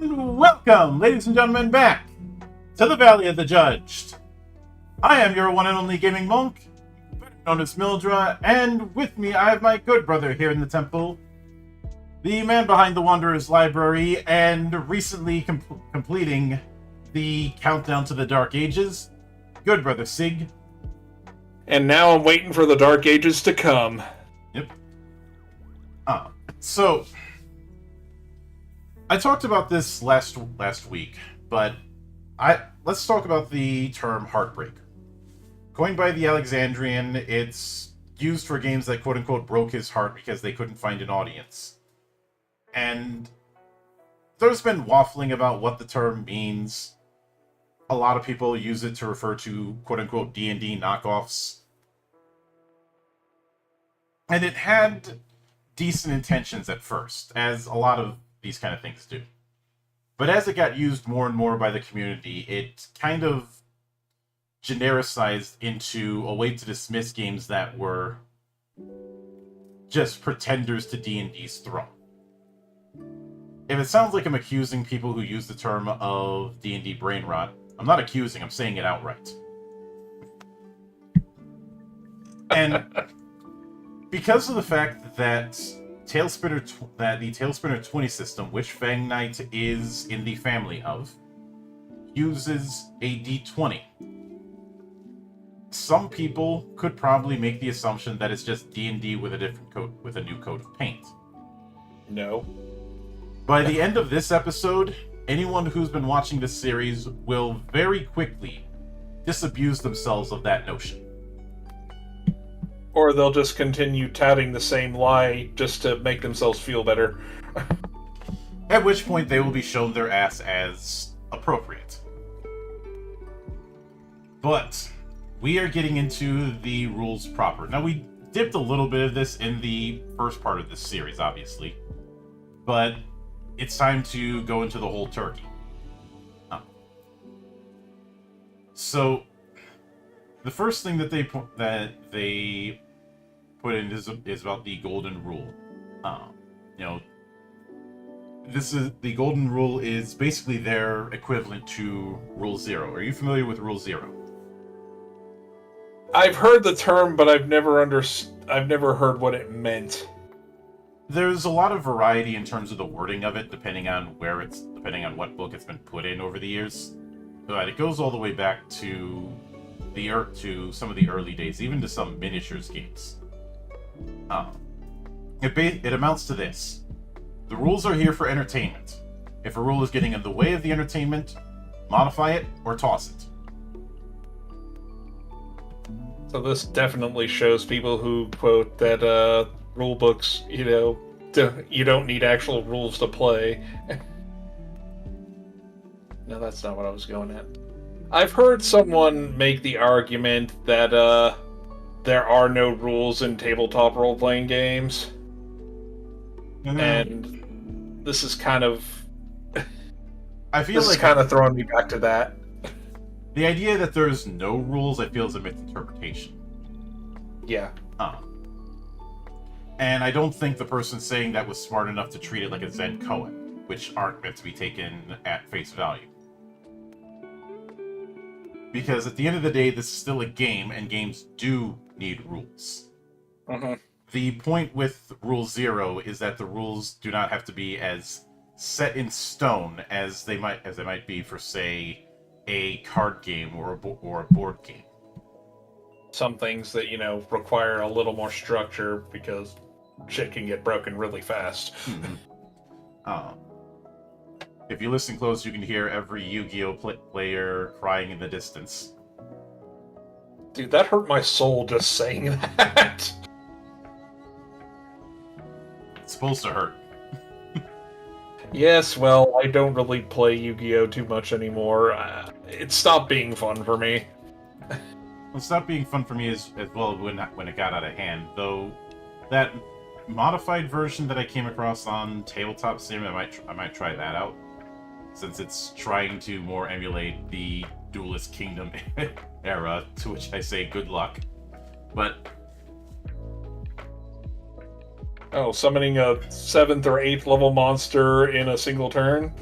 And welcome, ladies and gentlemen, back to the Valley of the Judged. I am your one and only gaming monk, better known as Mildra, and with me I have my good brother here in the temple, the man behind the Wanderer's Library and recently completing the Countdown to the Dark Ages, good brother Sig. And now I'm waiting for the Dark Ages to come. Yep. So I talked about this last week, but let's talk about the term heartbreak. Coined by the Alexandrian, it's used for games that quote-unquote broke his heart because they couldn't find an audience. And there's been waffling about what the term means. A lot of people use it to refer to quote-unquote D&D knockoffs. And it had decent intentions at first, as a lot of these kind of things do. But as it got used more and more by the community, it kind of genericized into a way to dismiss games that were just pretenders to D&D's throne. If it sounds like I'm accusing people who use the term of D&D brain rot, I'm not accusing, I'm saying it outright. And because of the fact that the Tailspinner 20 system, which FangKnight is in the family of, uses a D20. Some people could probably make the assumption that it's just D&D with a different coat, with a new coat of paint. No. By the end of this episode, anyone who's been watching this series will very quickly disabuse themselves of that notion. Or they'll just continue touting the same lie just to make themselves feel better. At which point they will be shown their ass as appropriate. But we are getting into the rules proper. Now, we dipped a little bit of this in the first part of this series, obviously. But it's time to go into the whole turkey. So, the first thing that they put in is about the golden rule. This is the golden rule is basically their equivalent to Rule 0. Are you familiar with Rule 0? I've heard the term, but I've never heard what it meant. There's a lot of variety in terms of the wording of it, depending on what book it's been put in over the years. But it goes all the way back to some of the early days, even to some miniatures games. It amounts to this: the rules are here for entertainment. If a rule is getting in the way of the entertainment, modify it or toss it. So this definitely shows people who quote that rule books, you don't need actual rules to play. No, that's not what I was going at. I've heard someone make the argument that there are no rules in tabletop role-playing games. Mm-hmm. And this is kind of... kind of throwing me back to that. The idea that there's no rules, I feel, is a misinterpretation. Yeah. And I don't think the person saying that was smart enough to treat it like a Zen koan, which aren't meant to be taken at face value. Because at the end of the day, this is still a game, and games do need rules. Mm-hmm. The point with Rule 0 is that the rules do not have to be as set in stone as they might be for, say, a card game or a board game. Some things that, require a little more structure because shit can get broken really fast. Mm-hmm. If you listen close, you can hear every Yu-Gi-Oh! Player crying in the distance. Dude, that hurt my soul just saying that. It's supposed to hurt. Yes, well, I don't really play Yu-Gi-Oh! Too much anymore. It stopped being fun for me. Well, it stopped being fun for me as well when it got out of hand, though. That modified version that I came across on Tabletop Sim, I might try that out, since it's trying to more emulate the Duelist Kingdom era, to which I say good luck. But summoning a 7th or 8th level monster in a single turn?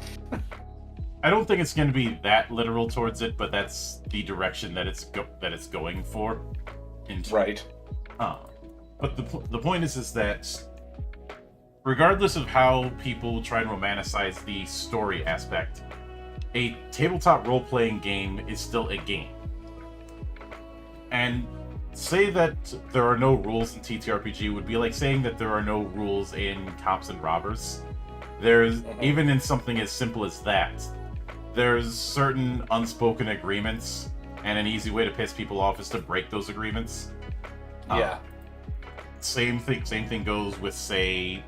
I don't think it's going to be that literal towards it, but that's the direction that it's going for. Right. But the point is that regardless of how people try and romanticize the story aspect, a tabletop role-playing game is still a game. And say that there are no rules in TTRPG would be like saying that there are no rules in Cops and Robbers. There's, even in something as simple as that, there's certain unspoken agreements, and an easy way to piss people off is to break those agreements. Yeah. Same thing goes with, say,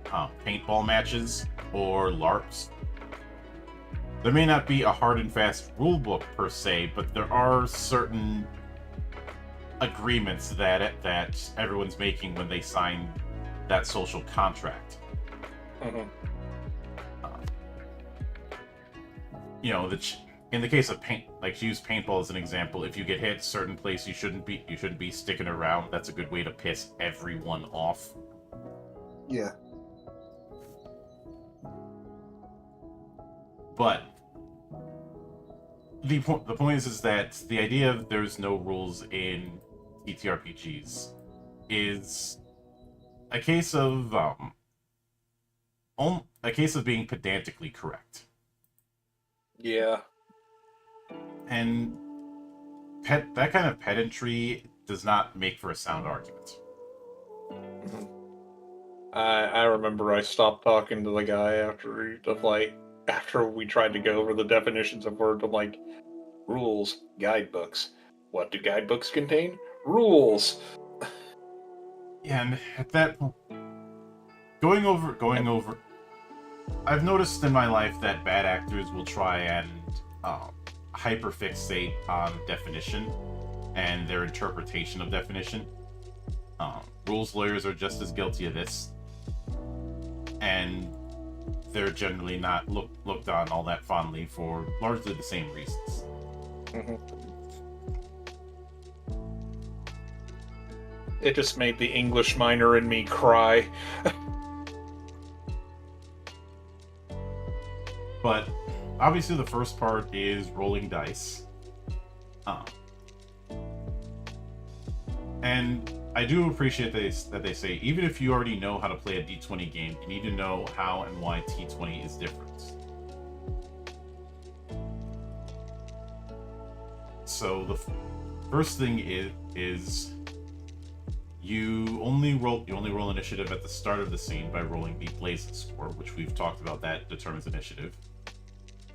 paintball matches or LARPs. There may not be a hard and fast rule book per se, but there are certain agreements that everyone's making when they sign that social contract. you know, in the case of paint, like to use paintball as an example, if you get hit certain place, you shouldn't be sticking around. That's a good way to piss everyone off. Yeah. But the point is that the idea of there's no rules in TTRPGs is a case of being pedantically correct. Yeah. And that kind of pedantry does not make for a sound argument. Mm-hmm. I remember I stopped talking to the guy after we tried to go over the definitions of words. I'm like, rules, guidebooks. What do guidebooks contain? Rules. Yeah, and at that point, going over, I've noticed in my life that bad actors will try and hyperfixate on definition and their interpretation of definition. Rules lawyers are just as guilty of this, and they're generally not looked on all that fondly for largely the same reasons. Mm-hmm. It just made the English minor in me cry. But obviously the first part is rolling dice. And I do appreciate that they say, even if you already know how to play a D20 game, you need to know how and why T20 is different. So the first thing is you only roll initiative at the start of the scene by rolling the blazing score, which we've talked about. That determines initiative.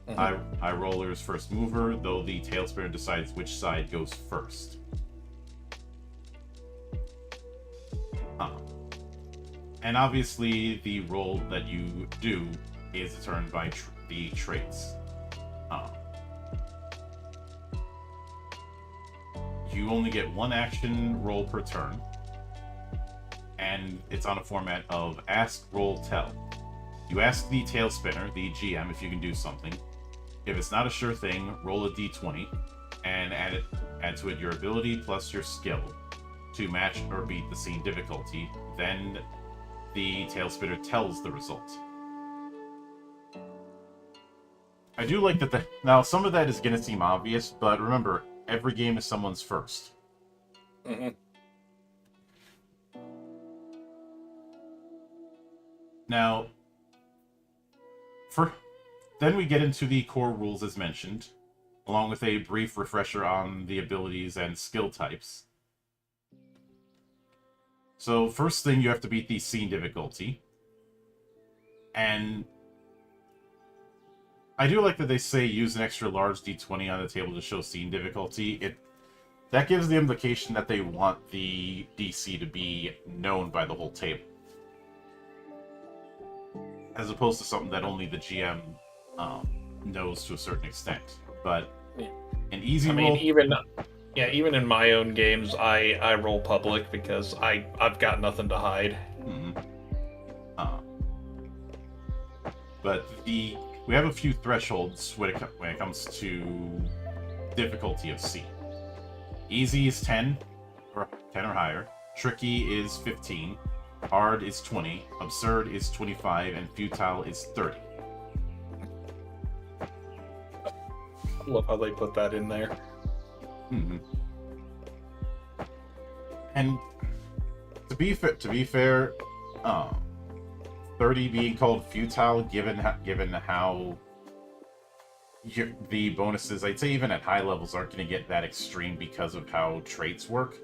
Mm-hmm. High roller's first mover, though the tail spinner decides which side goes first. And obviously, the roll that you do is determined by the traits. You only get one action roll per turn, and it's on a format of ask, roll, tell. You ask the tail spinner, the GM, if you can do something. If it's not a sure thing, roll a d20 and add to it your ability plus your skill to match or beat the scene difficulty. Then the tail spinner tells the result. I do like that now some of that is going to seem obvious, but remember, every game is someone's first. Mm-hmm. Now, then we get into the core rules as mentioned, along with a brief refresher on the abilities and skill types. So first thing, you have to beat the scene difficulty. And I do like that they say use an extra large d20 on the table to show scene difficulty. That gives the implication that they want the DC to be known by the whole table, as opposed to something that only the GM knows to a certain extent. But an easy roll... even in my own games, I roll public because I've got nothing to hide. Mm-hmm. But we have a few thresholds when it comes to difficulty of C. Easy is 10 or higher. Tricky is 15. Hard is 20. Absurd is 25. And futile is 30. I love how they put that in there. Mm-hmm. And to be fair, 30 being called futile, given how the bonuses, I'd say even at high levels, aren't going to get that extreme because of how traits work,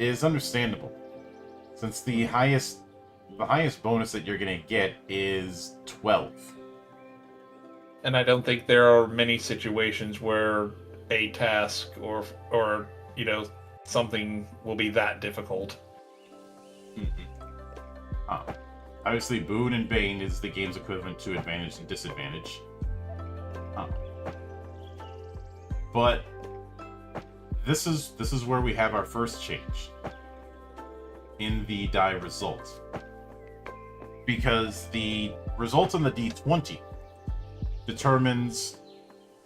is understandable. Since the highest bonus that you're going to get is 12. And I don't think there are many situations where a task or something will be that difficult. Mm-hmm. Obviously, Boon and Bane is the game's equivalent to advantage and disadvantage. But this is where we have our first change in the die result, because the result on the D20 determines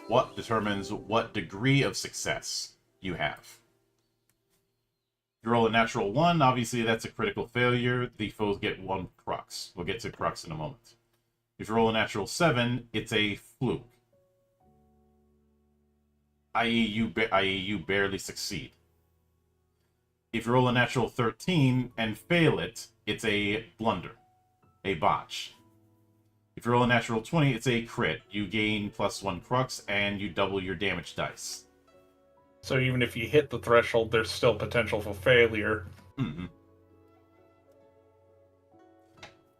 what determines what degree of success you have. If you roll a natural 1, obviously that's a critical failure. The foes get 1 Crux. We'll get to Crux in a moment. If you roll a natural 7, it's a fluke. i.e. you barely succeed. If you roll a natural 13 and fail it, it's a blunder, a botch. If you roll a natural 20, it's a crit. You gain +1 Crux, and you double your damage dice. So even if you hit the threshold, there's still potential for failure. Mm-hmm.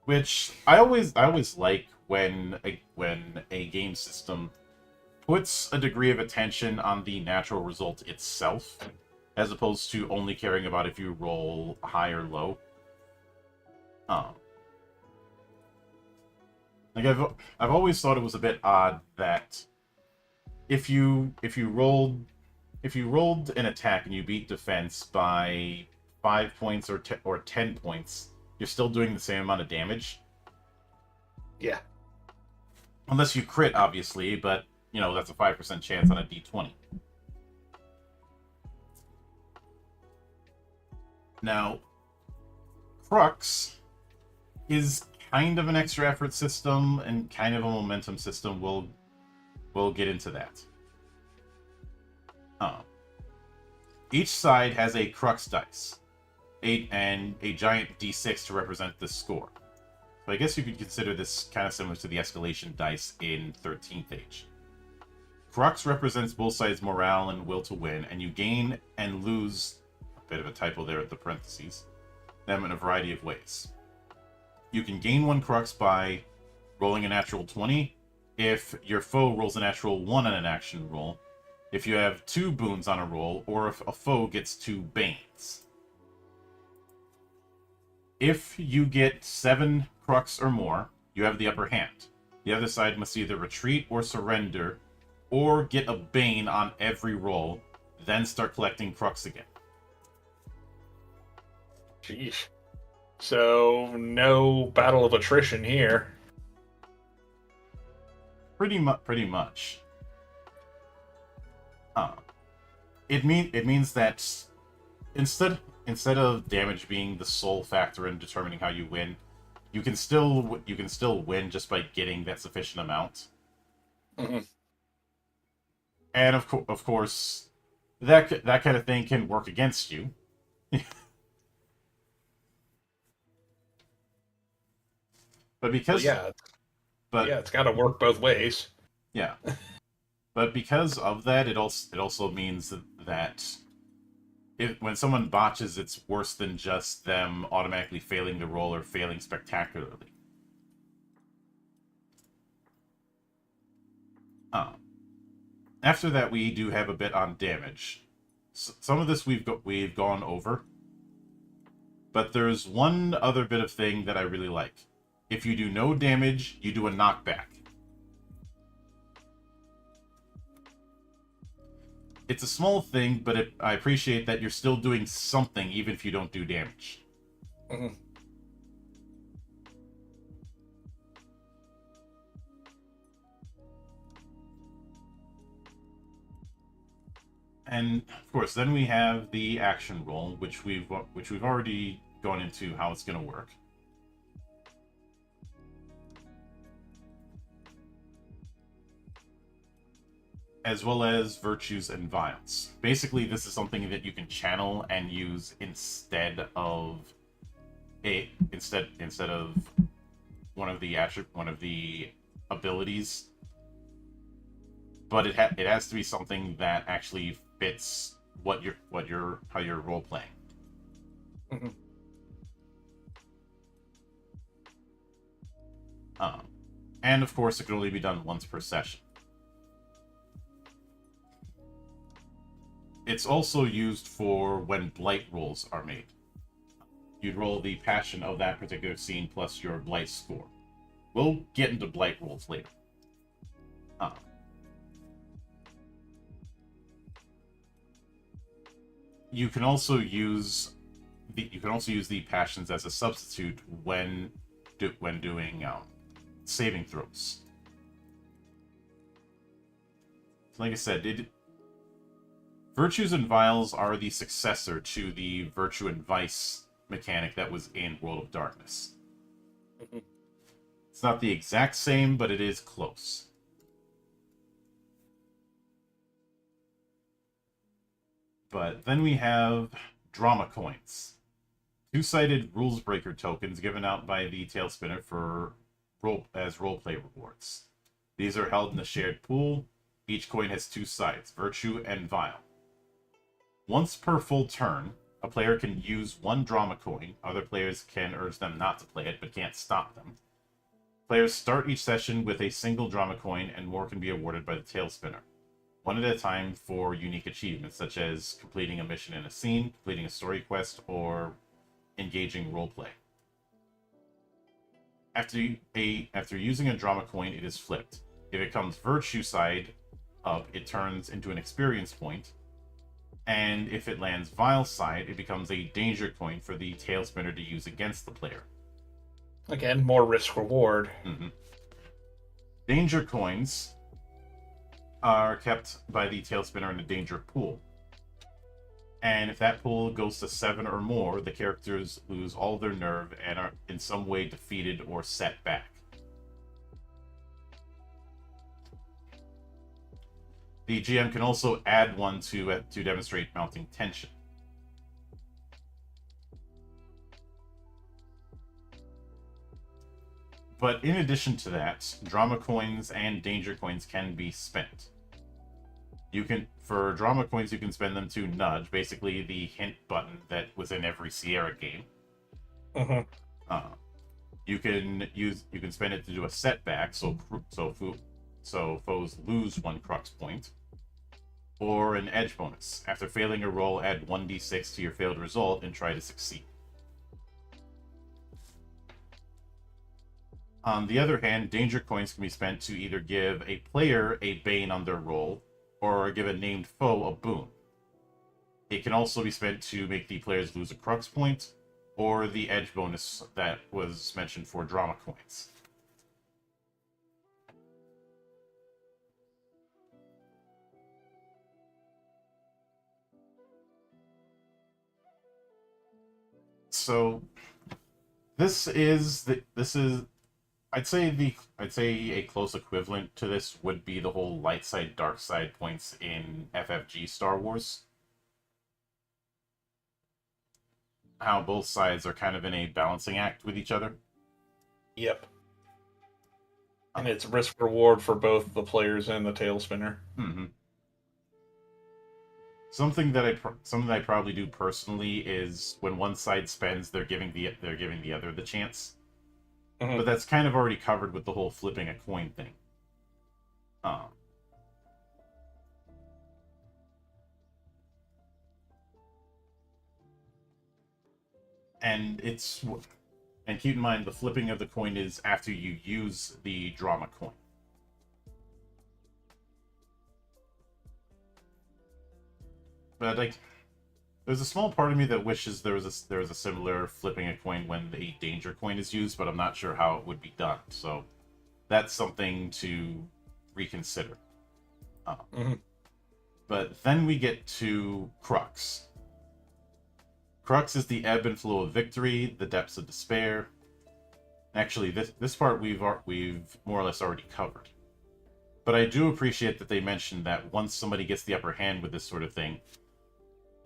Which I always like when a game system puts a degree of attention on the natural result itself, as opposed to only caring about if you roll high or low. Like I've always thought it was a bit odd that if you rolled an attack and you beat defense by 5 points or 10 points, you're still doing the same amount of damage. Yeah. Unless you crit, obviously, but you know that's a 5% chance on a d20. Now, Crux is kind of an extra effort system and kind of a momentum system. We'll get into that. Each side has a Crux dice, and a giant d6 to represent the score. So I guess you could consider this kind of similar to the escalation dice in 13th Age. Crux represents both sides' morale and will to win, and you gain and lose, a bit of a typo there at the parentheses, them in a variety of ways. You can gain 1 Crux by rolling a natural 20 if your foe rolls a natural 1 on an action roll, if you have 2 boons on a roll, or if a foe gets 2 banes. If you get 7 Crux or more, you have the upper hand. The other side must either retreat or surrender, or get a bane on every roll, then start collecting Crux again. Jeez. So, no battle of attrition here. Pretty much. It means that instead of damage being the sole factor in determining how you win, you can still win just by getting that sufficient amount. Mm-hmm. And of course, that kind of thing can work against you. But because it's got to work both ways. Yeah. But because of that, it also means that when someone botches, it's worse than just them automatically failing the roll or failing spectacularly. After that, we do have a bit on damage. Some of this we've gone over, but there's one other bit of thing that I really like. If you do no damage, you do a knockback. It's a small thing, but I appreciate that you're still doing something, even if you don't do damage. Mm-hmm. And of course, then we have the action roll, which we've already gone into how it's going to work. As well as virtues and vials. Basically, this is something that you can channel and use instead of one of the abilities. But it has to be something that actually fits how you're role playing. Mm-hmm. And of course, it can only be done once per session. It's also used for when blight rolls are made. You'd roll the passion of that particular scene plus your blight score. We'll get into blight rolls later. You can also use the passions as a substitute when doing saving throws. like I said, Virtues and Vials are the successor to the Virtue and Vice mechanic that was in World of Darkness. It's not the exact same, but it is close. But then we have Drama Coins. Two-sided Rules Breaker tokens given out by the Tailspinner as roleplay rewards. These are held in a shared pool. Each coin has two sides, Virtue and Vile. Once per full turn, a player can use one drama coin. Other players can urge them not to play it, but can't stop them. Players start each session with a single drama coin, and more can be awarded by the Tailspinner. One at a time for unique achievements, such as completing a mission in a scene, completing a story quest, or engaging roleplay. After using a drama coin, it is flipped. If it comes Virtue side up, it turns into an experience point. And if it lands Vile side, it becomes a danger coin for the Tailspinner to use against the player. Again, more risk-reward. Mm-hmm. Danger coins are kept by the Tailspinner in a danger pool. And if that pool goes to 7 or more, the characters lose all their nerve and are in some way defeated or set back. The GM can also add one to demonstrate mounting tension. But in addition to that, drama coins and danger coins can be spent. For drama coins, you can spend them to nudge, basically the hint button that was in every Sierra game. You can spend it to do a setback, so foes lose 1 Crux point, or an edge bonus. After failing a roll, add 1d6 to your failed result and try to succeed. On the other hand, danger coins can be spent to either give a player a bane on their roll, or give a named foe a boon. It can also be spent to make the players lose a Crux point, or the edge bonus that was mentioned for drama coins. So I'd say a close equivalent to this would be the whole light side, dark side points in FFG Star Wars. How both sides are kind of in a balancing act with each other. Yep. And it's risk reward for both the players and the Tailspinner. Mm-hmm. Something that I probably do personally is when one side spends, they're giving the other the chance. Mm-hmm. But that's kind of already covered with the whole flipping a coin thing. And keep in mind, the flipping of the coin is after you use the drama coin. But there's a small part of me that wishes there was a similar flipping a coin when a danger coin is used, but I'm not sure how it would be done. So that's something to reconsider. But then we get to Crux. Crux is the ebb and flow of victory, the depths of despair. Actually, this part we've more or less already covered. But I do appreciate that they mentioned that once somebody gets the upper hand with this sort of thing,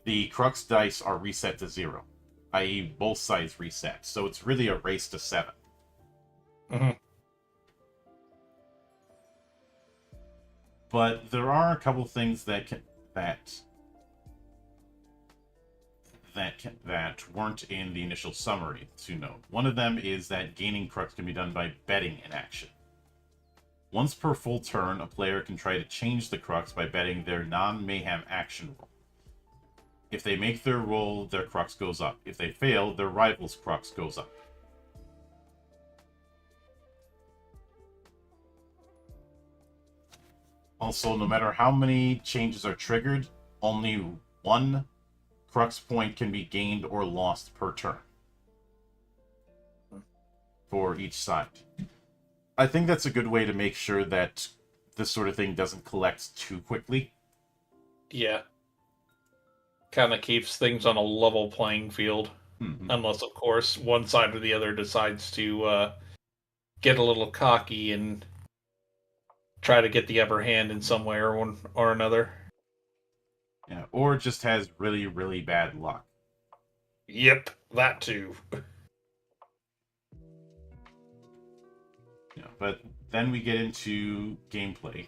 the Crux dice are reset to 0, i.e. both sides reset. So it's really a race to 7. But there are a couple things that weren't in the initial summary to note. One of them is that gaining Crux can be done by betting in action. Once per full turn, a player can try to change the Crux by betting their non-mayhem action roll. If they make their roll, their Crux goes up. If they fail, their rival's Crux goes up. Also, no matter how many changes are triggered, only 1 Crux point can be gained or lost per turn for each side. I think that's a good way to make sure that this sort of thing doesn't collect too quickly. Yeah. Kind of keeps things on a level playing field. Mm-hmm. Unless, of course, one side or the other decides to get a little cocky and try to get the upper hand in some way or one or another. Yeah, or just has really, really bad luck. Yep, that too. Yeah, but then we get into gameplay.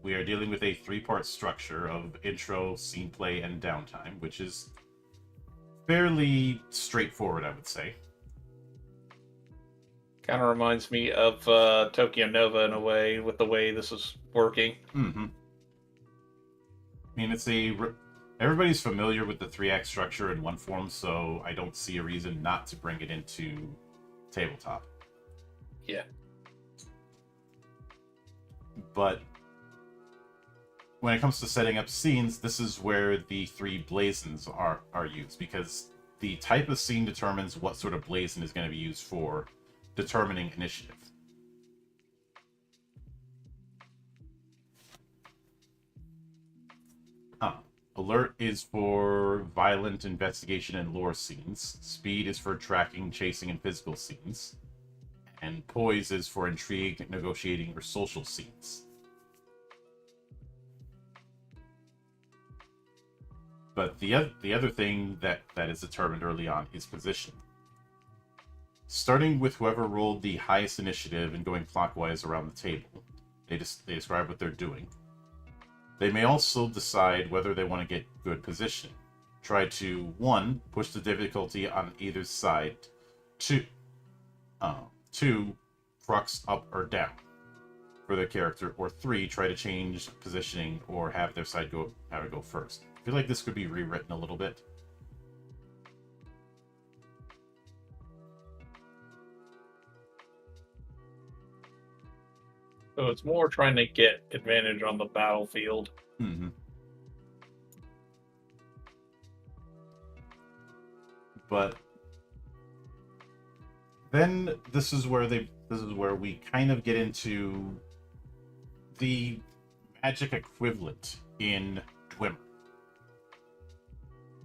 We are dealing with a three-part structure of intro, scene play, and downtime, which is fairly straightforward, I would say. Kind of reminds me of Tokyo Nova in a way, with the way this is working. Mm-hmm. I mean, everybody's familiar with the 3-act structure in one form, so I don't see a reason not to bring it into tabletop. Yeah. But when it comes to setting up scenes, this is where the 3 blazons are used, because the type of scene determines what sort of blazon is going to be used for determining initiative. Alert is for violent investigation and lore scenes. Speed is for tracking, chasing, and physical scenes. And poise is for intrigue, negotiating, or social scenes. But the other thing that is determined early on is position. Starting with whoever rolled the highest initiative and going clockwise around the table, they describe what they're doing. They may also decide whether they want to get good position. Try to 1. Push the difficulty on either side. 2. Crux up or down for their character, or 3. Try to change positioning or have their side go first. I feel like this could be rewritten a little bit. So it's more trying to get advantage on the battlefield. Mm-hmm. But then this is where we kind of get into the magic equivalent in Dwimmer.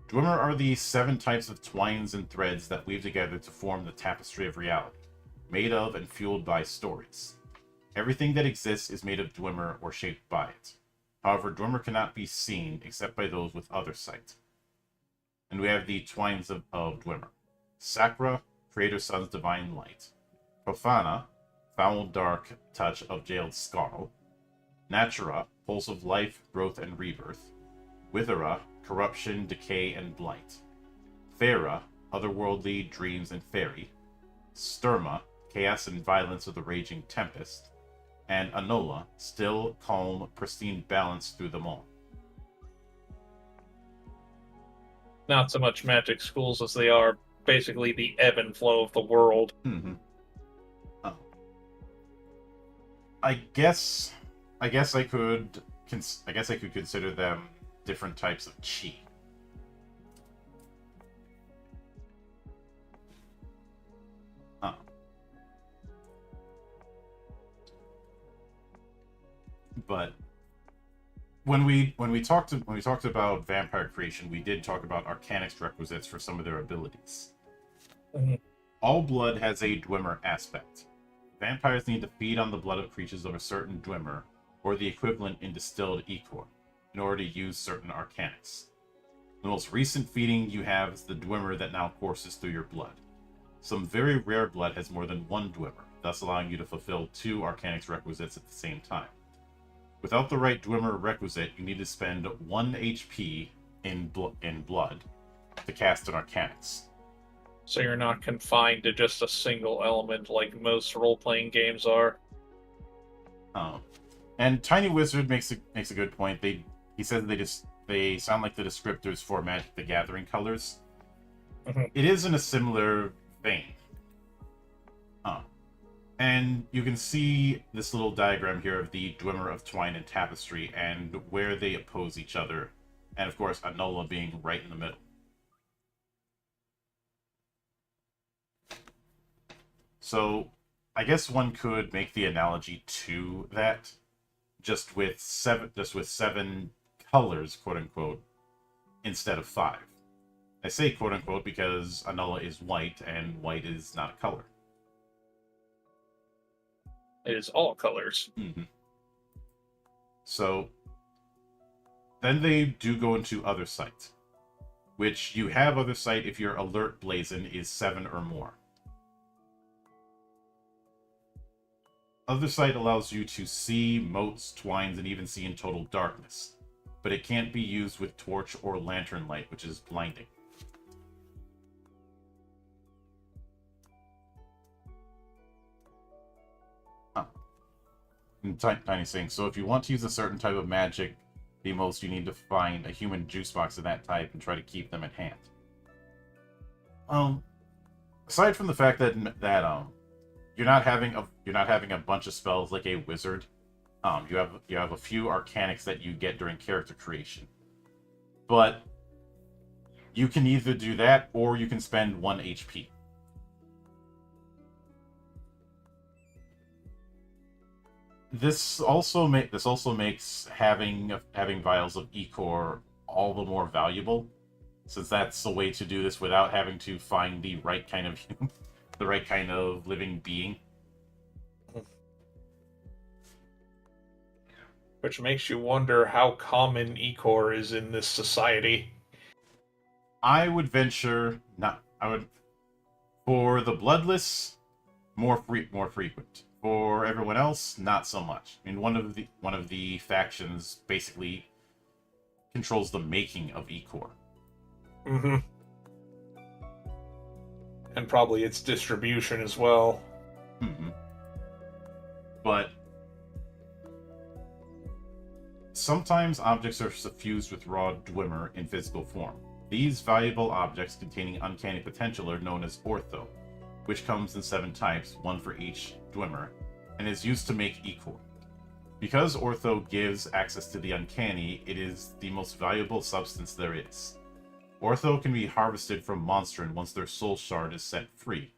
Dwimmer are the 7 types of twines and threads that weave together to form the tapestry of reality, made of and fueled by stories. Everything that exists is made of Dwimmer or shaped by it. However, Dwimmer cannot be seen except by those with other sight. And we have the twines of Dwimmer. Sacra, Creator Sun's divine light. Profana, foul dark touch of jailed Scarl. Natura, pulse of life, growth, and rebirth. Withera, corruption, decay, and blight. Fera, otherworldly dreams and fairy. Sturma, chaos and violence of the raging tempest. And Anola, still, calm, pristine balance through them all. Not so much magic schools as they are basically the ebb and flow of the world. Mm-hmm. I guess I could consider them different types of chi. But when we talked about vampire creation, we did talk about arcanics requisites for some of their abilities. Mm-hmm. All blood has a Dwimmer aspect. Vampires need to feed on the blood of creatures of a certain Dwimmer, or the equivalent in distilled ichor, in order to use certain arcanics. The most recent feeding you have is the Dwimmer that now courses through your blood. Some very rare blood has more than one Dwimmer, thus allowing you to fulfill 2 arcanics requisites at the same time. Without the right Dwimmer requisite, you need to spend 1 HP in blood to cast an arcanics. So you're not confined to just a single element like most role-playing games are. And Tiny Wizard makes a good point. He says they sound like the descriptors for Magic the Gathering colors. Mm-hmm. It is in a similar vein. And you can see this little diagram here of the Dwimmer of Twine and Tapestry and where they oppose each other. And of course, Anola being right in the middle. So, I guess one could make the analogy to that. just with seven colors, quote unquote, instead of 5. I say quote unquote because Anula is white, and white is not a color. It is all colors. Mm-hmm. So then they do go into Other Sight, which you have Other Sight if your alert blazon is 7 or more. Other Sight allows you to see motes, twines, and even see in total darkness, but it can't be used with torch or lantern light, which is blinding. Tiny saying, so if you want to use a certain type of magic the most, you need to find a human juice box of that type and try to keep them at hand. Aside from the fact that you're not having a bunch of spells like a wizard, you have a few arcanics that you get during character creation, but you can either do that or you can spend 1 HP. This also makes having vials of Echor all the more valuable, since that's a way to do this without having to find the right kind of the right kind of living being. Which makes you wonder how common Echor is in this society. I would venture not. I would, for the bloodless, more frequent. For everyone else, not so much. I mean, one of the factions basically controls the making of Echor. Mm-hmm. And probably its distribution as well. Mm-hmm. But sometimes objects are suffused with raw Dwimmer in physical form. These valuable objects containing uncanny potential are known as ortho, which comes in 7 types, 1 for each Dwimmer, and is used to make Echor. Because ortho gives access to the uncanny, it is the most valuable substance there is. Ortho can be harvested from Monstran once their soul shard is set free,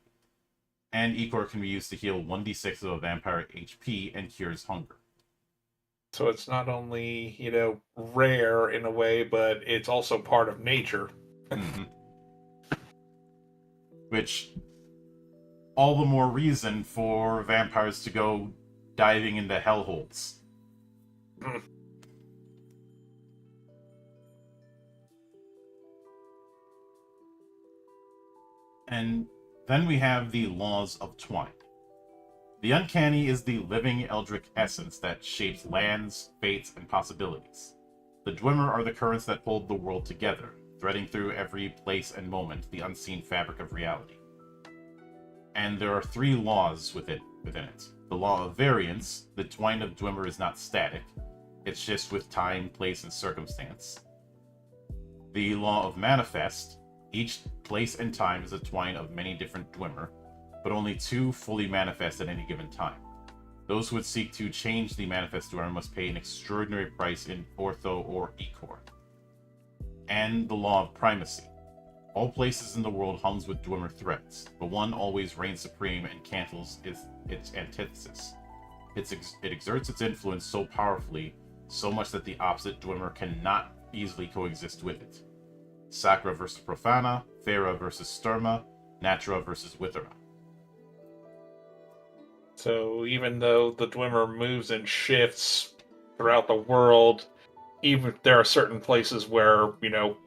and Echor can be used to heal 1d6 of a vampire HP and cures hunger. So it's not only, rare in a way, but it's also part of nature. Mm-hmm. Which, all the more reason for vampires to go diving into hellholes. Mm. And then we have the laws of Twine. The uncanny is the living eldritch essence that shapes lands, fates, and possibilities. The Dwimmer are the currents that hold the world together, threading through every place and moment the unseen fabric of reality. And there are 3 laws within it. The law of variance, the twine of Dwimmer is not static. It shifts with time, place, and circumstance. The law of manifest, each place and time is a twine of many different Dwimmer, but only 2 fully manifest at any given time. Those who would seek to change the manifest Dwimmer must pay an extraordinary price in ortho or Echor. And the law of primacy. All places in the world hums with Dwimmer threads, but one always reigns supreme and cancels its antithesis. It exerts its influence so powerfully, so much that the opposite Dwimmer cannot easily coexist with it. Sacra versus Profana, Fera versus Sturma, Natura versus Withera. So even though the Dwimmer moves and shifts throughout the world, even there are certain places where,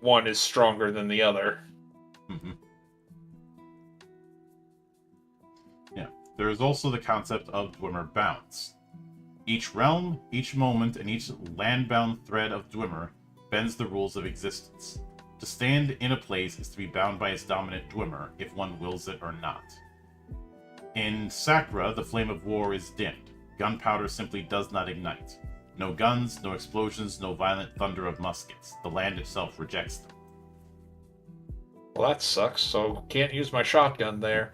one is stronger than the other. Mm-hmm. Yeah. There is also the concept of Dwimmer bounds. Each realm, each moment, and each land-bound thread of Dwimmer bends the rules of existence. To stand in a place is to be bound by its dominant Dwimmer, if one wills it or not. In Sacra, the flame of war is dimmed. Gunpowder simply does not ignite. No guns, no explosions, no violent thunder of muskets. The land itself rejects them. Well, that sucks, so can't use my shotgun there.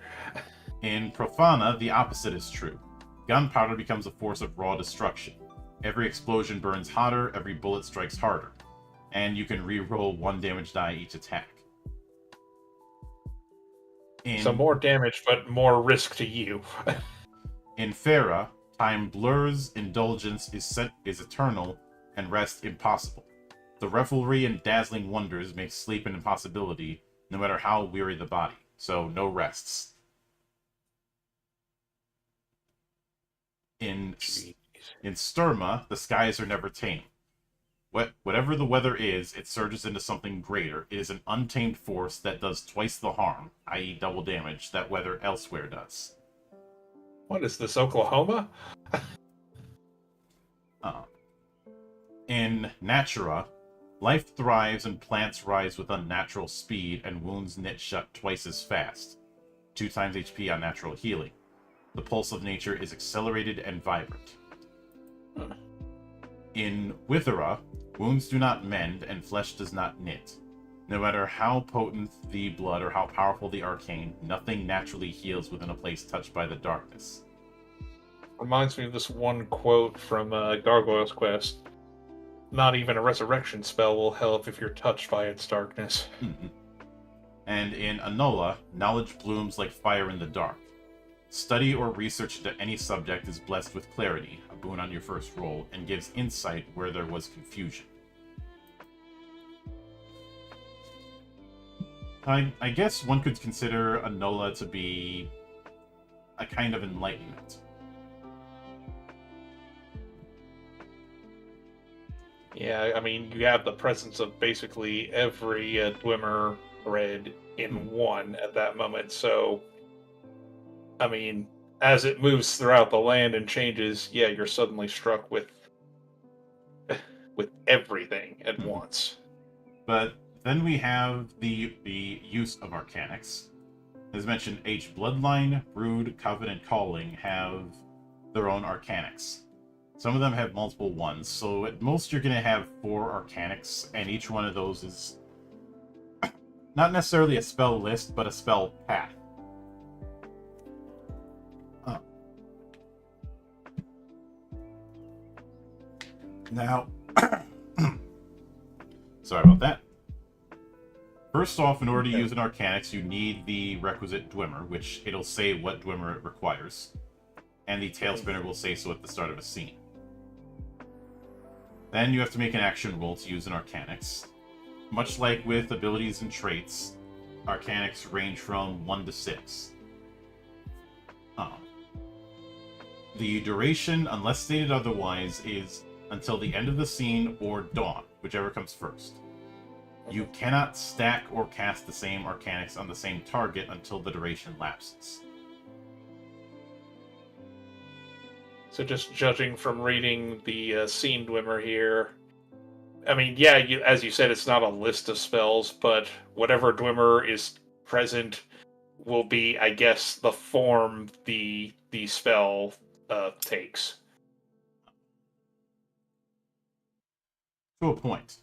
In Profana, the opposite is true. Gunpowder becomes a force of raw destruction. Every explosion burns hotter, every bullet strikes harder. And you can re-roll 1 damage die each attack. So more damage, but more risk to you. In Fera, Time blurs, indulgence is eternal, and rest impossible. The revelry and dazzling wonders make sleep an impossibility, no matter how weary the body. So no rests. In Sturma, the skies are never tame. Whatever the weather is, it surges into something greater. It is an untamed force that does twice the harm, i.e. double damage, that weather elsewhere does. What is this, Oklahoma? In Natura, life thrives and plants rise with unnatural speed, and wounds knit shut twice as fast. 2 times HP on natural healing. The pulse of nature is accelerated and vibrant. In Withera, wounds do not mend and flesh does not knit. No matter how potent the blood or how powerful the arcane, nothing naturally heals within a place touched by the darkness. Reminds me of this one quote from Gargoyle's Quest. Not even a resurrection spell will help if you're touched by its darkness. Mm-hmm. And in Anola, knowledge blooms like fire in the dark. Study or research into any subject is blessed with clarity, a boon on your first roll, and gives insight where there was confusion. I guess one could consider Anola to be a kind of enlightenment. Yeah, I mean, you have the presence of basically every Dwimmer thread in one at that moment, so, I mean, as it moves throughout the land and changes, yeah, you're suddenly struck with everything at once. But then we have the use of Arcanics. As mentioned, each Bloodline, Brood, Coven, and Calling have their own Arcanics. Some of them have multiple ones, so at most you're going to have 4 Arcanics, and each one of those is not necessarily a spell list, but a spell path. Now, sorry about that. First off, in order to use an Arcanics, you need the requisite Dwimmer, which it'll say what Dwimmer it requires. And the Tailspinner will say so at the start of a scene. Then you have to make an action roll to use an Arcanics. Much like with abilities and traits, Arcanics range from 1 to 6. The duration, unless stated otherwise, is until the end of the scene or dawn, whichever comes first. You cannot stack or cast the same Arcanics on the same target until the duration lapses. So just judging from reading the scene Dwimmer here, I mean, yeah, as you said, it's not a list of spells, but whatever Dwimmer is present will be, I guess, the form the spell takes. To a point.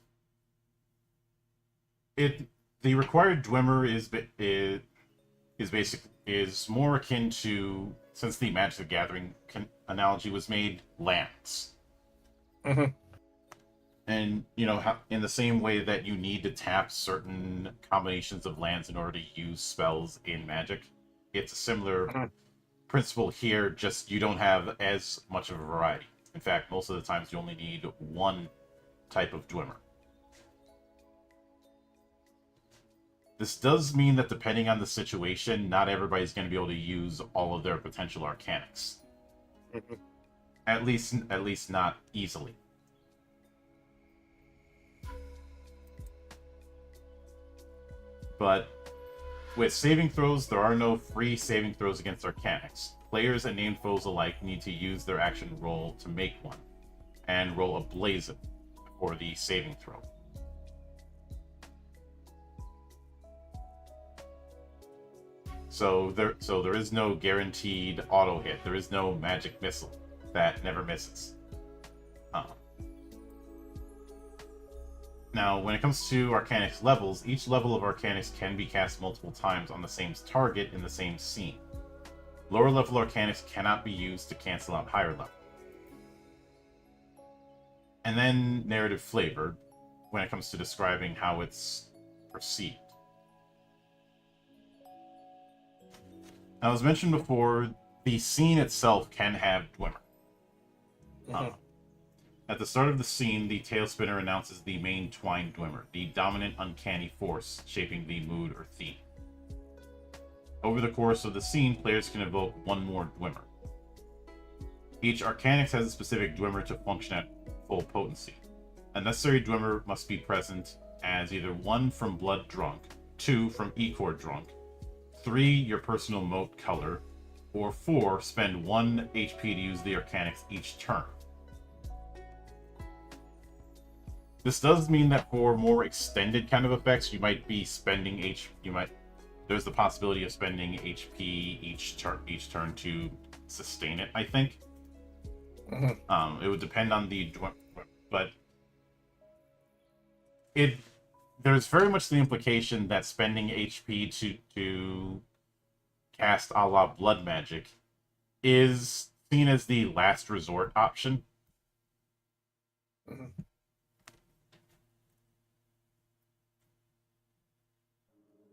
The required Dwimmer is more akin to, since the Magic the Gathering analogy was made, lands. Mm-hmm. And, you know, in the same way that you need to tap certain combinations of lands in order to use spells in Magic, it's a similar principle here, just you don't have as much of a variety. In fact, most of the times you only need one type of Dwimmer. This does mean that depending on the situation, not everybody's going to be able to use all of their potential Arcanics. Mm-hmm. At least not easily. But with saving throws, there are no free saving throws against Arcanics. Players and named foes alike need to use their action roll to make one, and roll a Blazon for the saving throw. So there is no guaranteed auto hit. There is no magic missile that never misses. Now, when it comes to Arcanics levels, each level of Arcanics can be cast multiple times on the same target in the same scene. Lower level Arcanics cannot be used to cancel out higher level. And then narrative flavor, when it comes to describing how it's perceived. Now, as mentioned before, the scene itself can have Dwimmer. Mhm. At the start of the scene, the tail spinner announces the main twine Dwimmer, the dominant uncanny force shaping the mood or theme. Over the course of the scene, players can evoke one more Dwimmer. Each Arcanix has a specific Dwimmer to function at full potency. A necessary Dwimmer must be present as either 1 from Blood Drunk, 2 from Echor Drunk, 3 your personal moat color, or 4 spend 1 HP to use the Arcanix each turn. This does mean that for more extended kind of effects, you might be spending there's the possibility of spending HP each turn to sustain it, I think. Mhm. It would depend on the but there's very much the implication that spending HP to cast a la blood magic is seen as the last resort option. Mhm.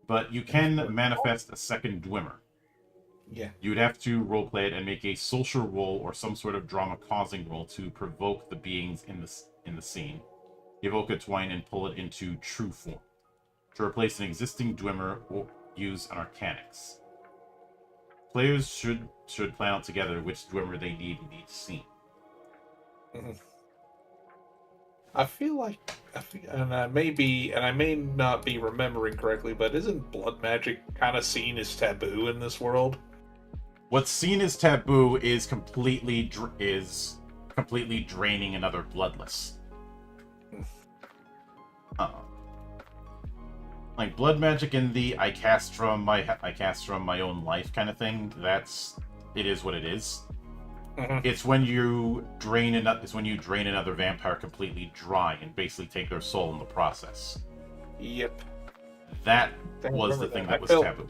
But you can manifest a second Dwimmer. Yeah. You would have to roleplay it and make a social roll or some sort of drama-causing roll to provoke the beings in the scene. Evoke a twine and pull it into true form. To replace an existing Dwimmer or use an Arcanix. Players should plan out together which Dwimmer they need in each scene. Mhm. I feel like, and I may not be remembering correctly, but isn't blood magic kind of seen as taboo in this world? What's seen as taboo is completely draining another bloodless. Like blood magic in the I cast from my own life kind of thing. It is what it is. Mhm. It's when you drain another vampire completely dry and basically take their soul in the process. Yep. That I was the remember thing that. that was taboo.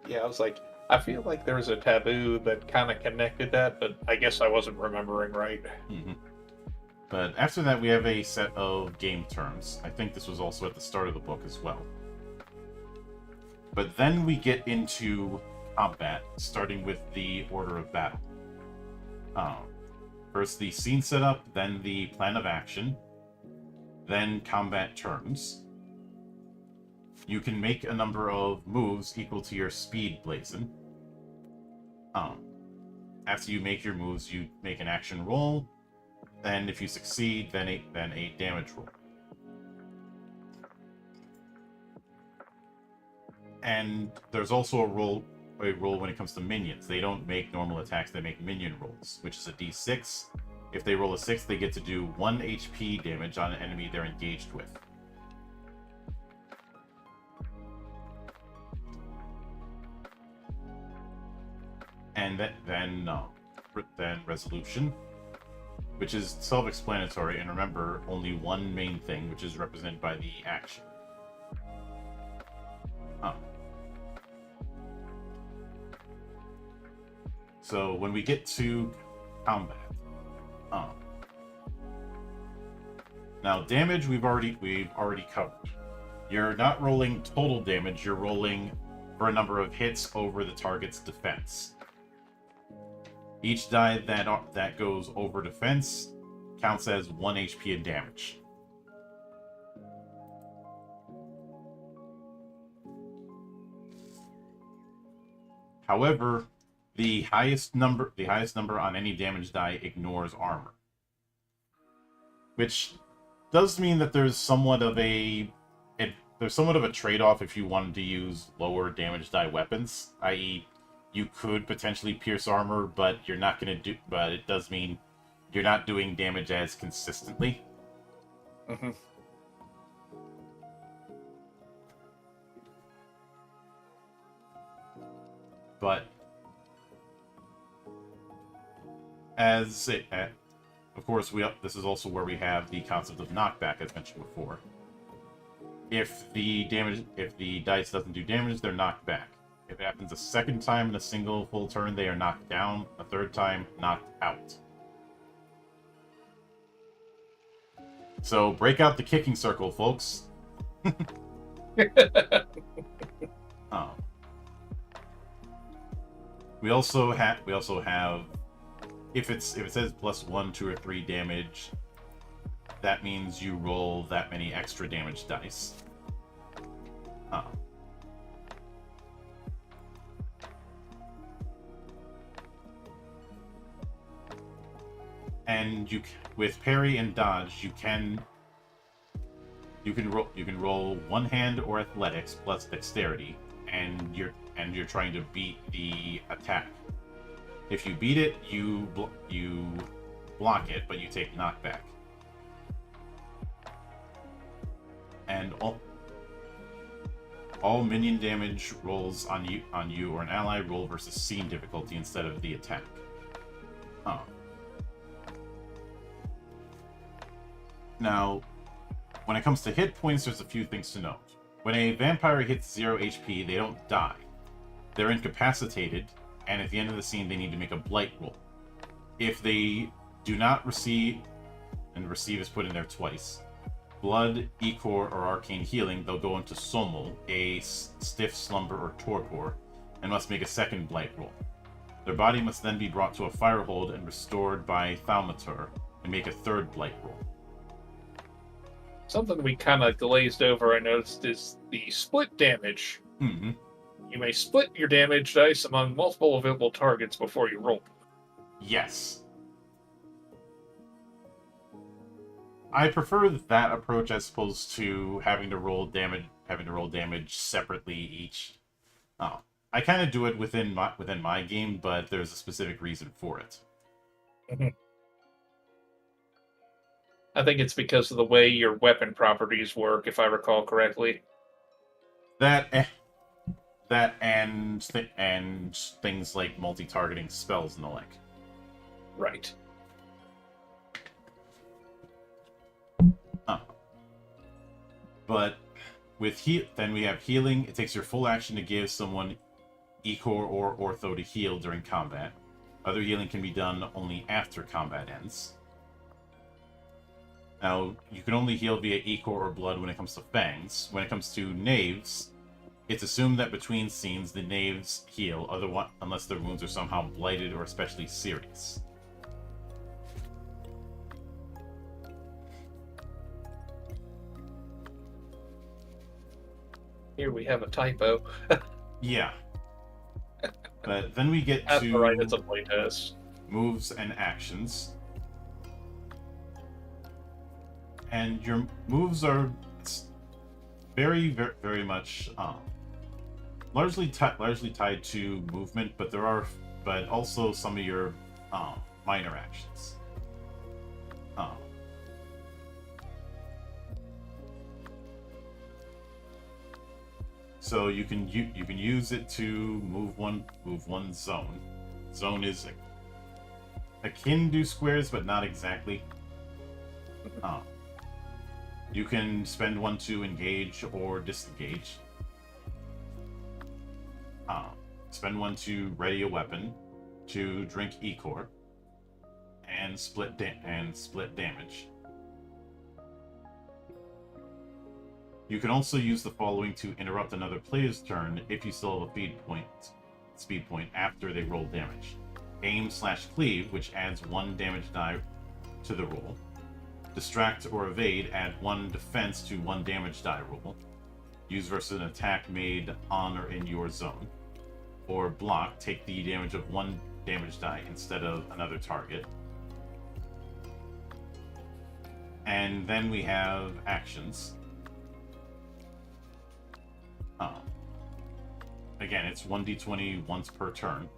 Yeah, I was like, I feel like there was a taboo that kind of connected that, but I guess I wasn't remembering right. Mm-hmm. But after that, we have a set of game terms. I think this was also at the start of the book as well. But then we get into combat, starting with the order of battle. First the scene setup, then the plan of action, then combat turns. You can make a number of moves equal to your speed blazon. After you make your moves, you make an action roll, and if you succeed, then a damage roll. And there's also a roll when it comes to minions. They don't make normal attacks, they make minion rolls, which is a d6. If they roll a 6, they get to do 1 HP damage on an enemy they're engaged with. And then resolution, which is self-explanatory, and remember, only one main thing, which is represented by the action. So when we get to combat, now damage we've already covered. You're not rolling total damage, you're rolling for a number of hits over the target's defense. Each die that goes over defense counts as 1 HP in damage. However, the highest number on any damage die ignores armor, which does mean that there's somewhat of a trade-off if you wanted to use lower damage die weapons, i.e., you could potentially pierce armor, but you're not going to do. But it does mean you're not doing damage as consistently. Mm-hmm. But of course, this is also where we have the concept of knockback, as mentioned before. If the dice doesn't do damage, they're knocked back. If it happens a second time in a single full turn, they are knocked down. A third time, knocked out. So break out the kicking circle, folks. We also have if it says +1, 2, or 3 damage, that means you roll that many extra damage dice. And with parry and dodge, you can roll one hand or athletics plus dexterity, and you're trying to beat the attack. If you beat it, you block it, but you take knockback. And all minion damage rolls on you or an ally roll versus scene difficulty instead of the attack. Now, when it comes to hit points, there's a few things to note. When a vampire hits 0 HP, they don't die. They're incapacitated, and at the end of the scene, they need to make a blight roll. If they do not receive, and receive is put in there twice, blood, ichor, or arcane healing, they'll go into somul, a stiff slumber or torpor, and must make a second blight roll. Their body must then be brought to a firehold and restored by thaumaturg, and make a third blight roll. Something we kind of glazed over, I noticed, is the split damage. Mm-hmm. You may split your damage dice among multiple available targets before you roll. Yes. I prefer that approach as opposed to having to roll damage separately each. I kind of do it within my game, but there's a specific reason for it. Mm-hmm. I think it's because of the way your weapon properties work, if I recall correctly. That and things like multi-targeting spells and the like. Right. But with then we have healing. It takes your full action to give someone ichor or ortho to heal during combat. Other healing can be done only after combat ends. Now, you can only heal via ichor or blood when it comes to fangs. When it comes to knaves, it's assumed that between scenes the knaves heal, unless their wounds are somehow blighted or especially serious. Here we have a typo. Yeah. But then we get That's to alright, it's a playtest. moves and actions. And your moves are very, very, very much largely tied to movement, but also some of your minor actions. So you can use it to move one zone. Zone is akin to squares, but not exactly. You can spend one to engage or disengage. Spend one to ready a weapon, to drink ichor, and split damage. You can also use the following to interrupt another player's turn if you still have a speed point after they roll damage. Aim/cleave, which adds 1 damage die to the roll. Distract or evade, add 1 defense to 1 damage die roll. Use versus an attack made on or in your zone. Or block, take the damage of 1 damage die instead of another target. And then we have actions. Again, it's 1d20 once per turn.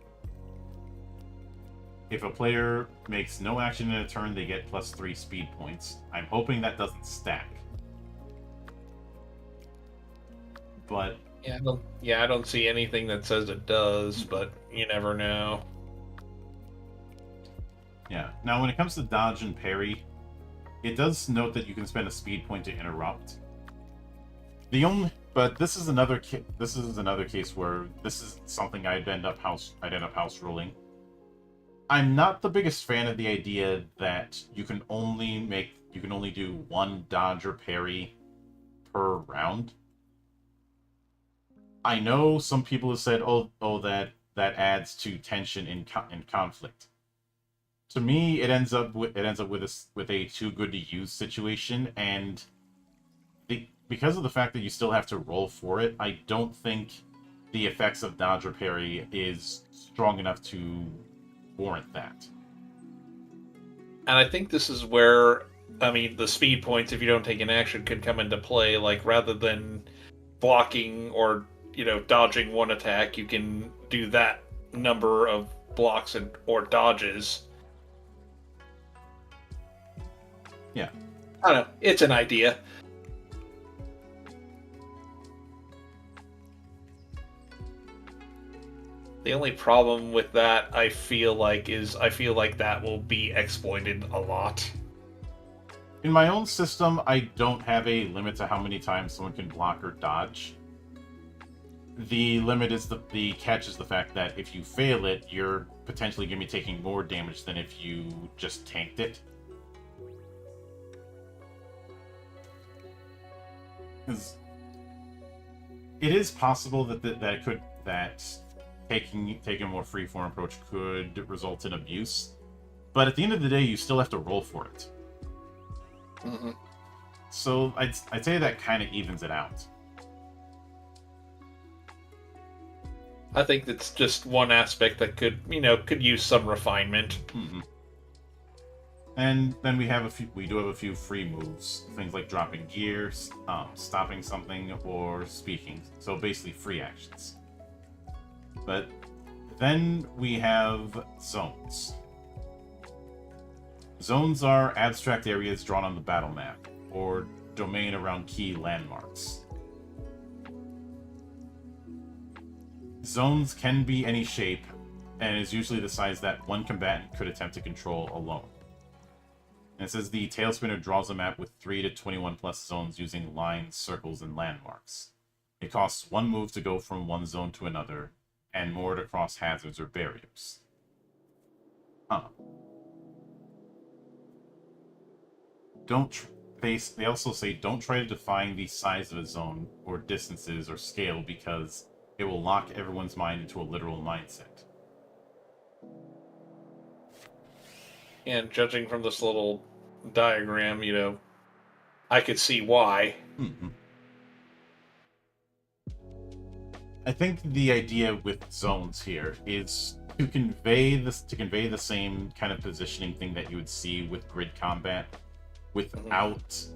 If a player makes no action in a turn, they get +3 speed points. I'm hoping that doesn't stack. But I don't see anything that says it does, but you never know. Yeah. Now, when it comes to dodge and parry, it does note that you can spend a speed point to interrupt. But this is another case where this is something I'd end up house ruling. I'm not the biggest fan of the idea that you can only do 1 dodge or parry per round. I know some people have said, "Oh, that adds to tension in conflict." to me, it ends up with a too good to use situation, and because of the fact that you still have to roll for it, I don't think the effects of dodge or parry is strong enough to warrant that. And I think this is where, I mean, the speed points, if you don't take an action, could come into play. Like, rather than blocking or, dodging one attack, you can do that number of blocks or dodges. Yeah. I don't know. It's an idea. The only problem with that, I feel like that will be exploited a lot. In my own system, I don't have a limit to how many times someone can block or dodge. The limit is the catch is the fact that if you fail it, you're potentially going to be taking more damage than if you just tanked it. Because it is possible that taking a more freeform approach could result in abuse, but at the end of the day, you still have to roll for it. Mm-hmm. So I'd say that kind of evens it out. I think that's just one aspect that could use some refinement. Mm-hmm. And then we do have a few free moves, things like dropping gears, stopping something, or speaking. So basically free actions. But then we have zones. Zones are abstract areas drawn on the battle map, or domain around key landmarks. Zones can be any shape, and is usually the size that one combatant could attempt to control alone. And it says the Tailspinner draws a map with 3 to 21 plus zones using lines, circles, and landmarks. It costs 1 move to go from one zone to another, and more to cross hazards or barriers. They also say don't try to define the size of a zone, or distances, or scale, because it will lock everyone's mind into a literal mindset. And judging from this little diagram, I could see why. Mm-hmm. I think the idea with zones here is to convey the same kind of positioning thing that you would see with grid combat, without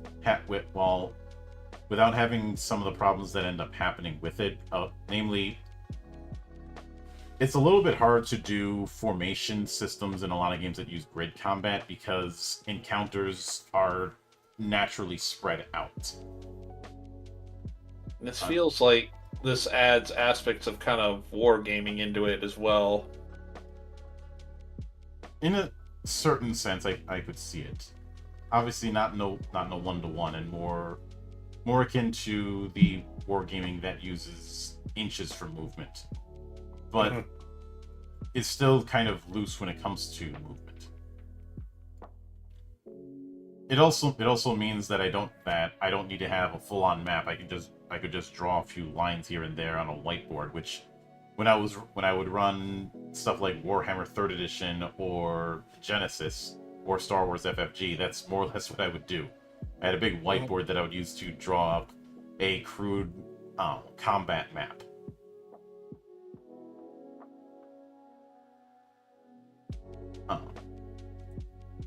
having some of the problems that end up happening with it. Namely, it's a little bit hard to do formation systems in a lot of games that use grid combat because encounters are naturally spread out. This feels like this adds aspects of kind of wargaming into it as well. In a certain sense, I could see it. Obviously, not no 1-to-1, and more akin to the wargaming that uses inches for movement, but it's still kind of loose when it comes to movement. It also means that I don't need to have a full-on map. I could just draw a few lines here and there on a whiteboard, which when I would run stuff like Warhammer 3rd Edition or Genesis or Star Wars FFG, that's more or less what I would do. I had a big whiteboard that I would use to draw up a crude combat map.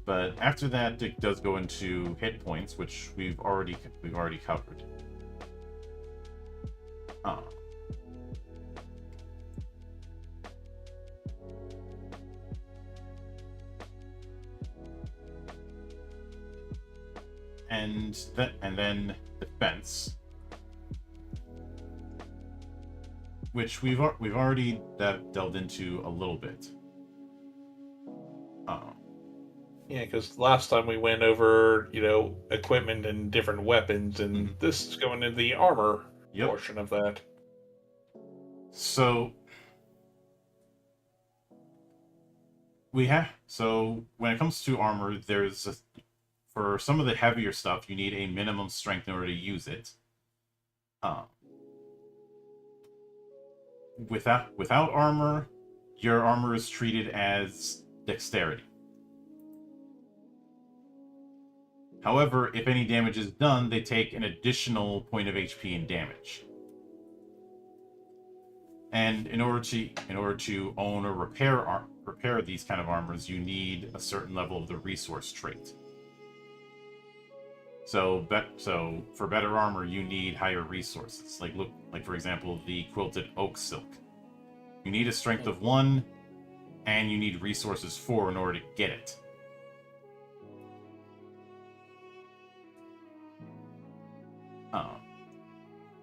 But after that, it does go into hit points, which we've already covered. And then defense, which we've already delved into a little bit. Yeah, because last time we went over, equipment and different weapons, and this is going into the armor portion of that. So when it comes to armor, for some of the heavier stuff, you need a minimum strength in order to use it. Without armor, your armor is treated as dexterity. However, if any damage is done, they take an additional point of HP and damage. And in order to own or repair these kind of armors, you need a certain level of the resource trait. So for better armor, you need higher resources. Like for example, the quilted oak silk. You need a strength of 1, and you need resources 4 in order to get it.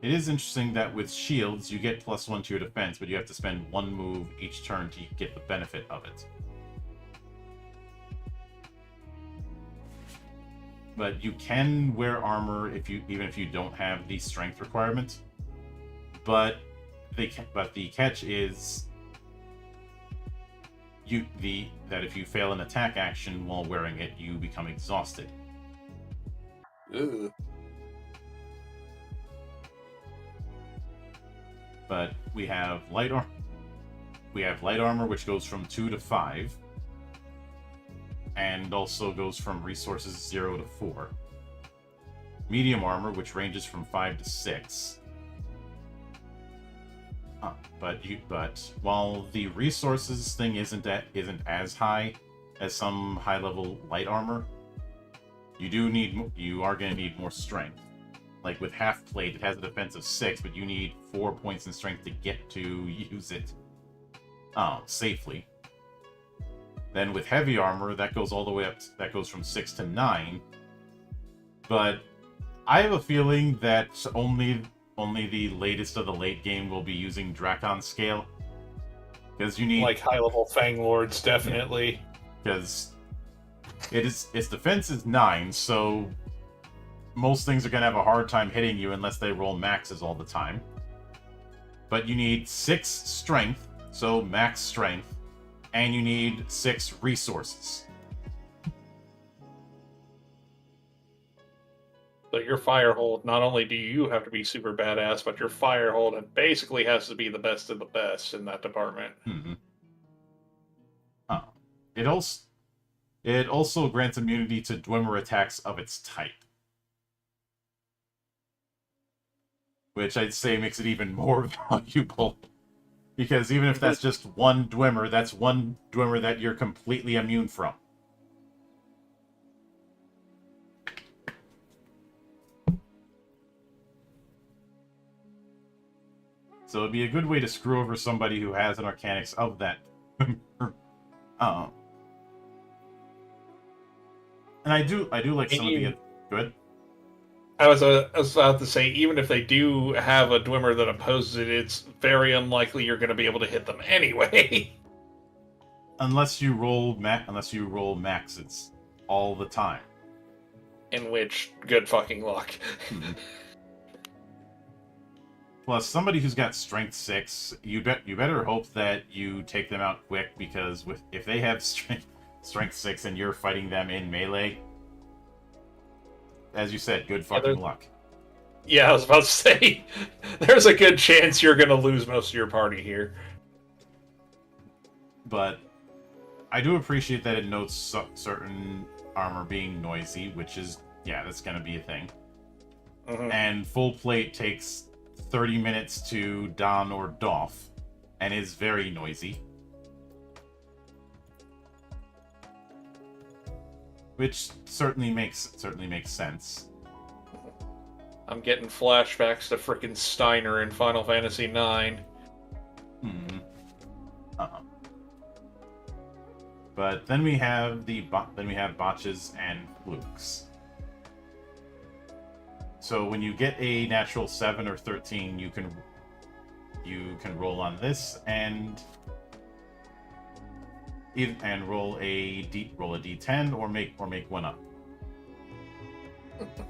It is interesting that with shields, you get +1 to your defense, but you have to spend 1 move each turn to get the benefit of it. But you can wear armor even if you don't have the strength requirement. But the catch is that if you fail an attack action while wearing it, you become exhausted. Ugh. But we have light armor, which goes from 2 to 5, and also goes from resources 0 to 4. Medium armor, which ranges from 5 to 6. But while the resources thing isn't as high as some high-level light armor, you are going to need more strength. Like with half plate, it has a defense of 6, but you need 4 points in strength to get to use it safely. Then with heavy armor, that goes all the way up. That goes from 6 to 9. But I have a feeling that only the latest of the late game will be using Drakon scale, because you need like high level Fang Lords, definitely. Because its defense is 9, so most things are going to have a hard time hitting you unless they roll maxes all the time. But you need 6 strength, so max strength, and you need 6 resources. So your Firehold, not only do you have to be super badass, but your Firehold basically has to be the best of the best in that department. Mm-hmm. It also grants immunity to Dwimmer attacks of its type, which I'd say makes it even more valuable. Because even if that's just one Dwimmer, that's one Dwimmer that you're completely immune from. So it'd be a good way to screw over somebody who has an Arcanics of that. And I do like some of the... Good? I was about to say, even if they do have a Dwimmer that opposes it, it's very unlikely you're going to be able to hit them anyway. Unless you roll maxes all the time. In which, good fucking luck. Plus, somebody who's got Strength 6, you better hope that you take them out quick, because if they have Strength 6 and you're fighting them in melee, as you said, good fucking luck. Yeah, I was about to say, there's a good chance you're going to lose most of your party here. But I do appreciate that it notes certain armor being noisy, which is, yeah, that's going to be a thing. Mm-hmm. And full plate takes 30 minutes to don or doff, and is very noisy. Which certainly makes sense. I'm getting flashbacks to frickin' Steiner in Final Fantasy IX. But then we have botches and flukes. So when you get a natural 7 or 13, you can roll on this and roll a d10 or make one up.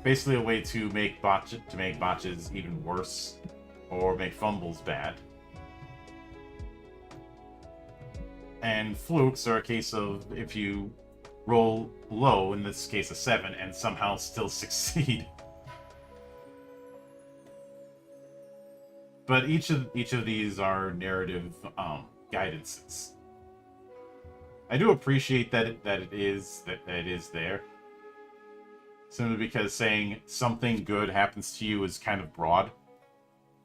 Basically, a way to make botches even worse, or make fumbles bad. And flukes are a case of if you roll low, in this case a 7, and somehow still succeed. But each of these are narrative guidances. I do appreciate that it is there. Simply because saying something good happens to you is kind of broad.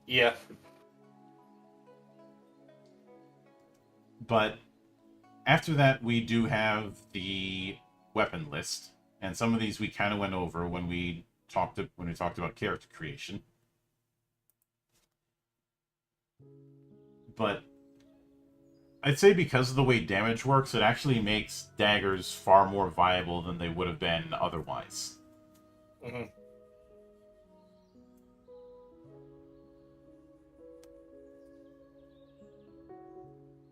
Yeah. But after that, we do have the weapon list, and some of these we kind of went over when we talked about character creation. But I'd say because of the way damage works, it actually makes daggers far more viable than they would have been otherwise. Mm-hmm.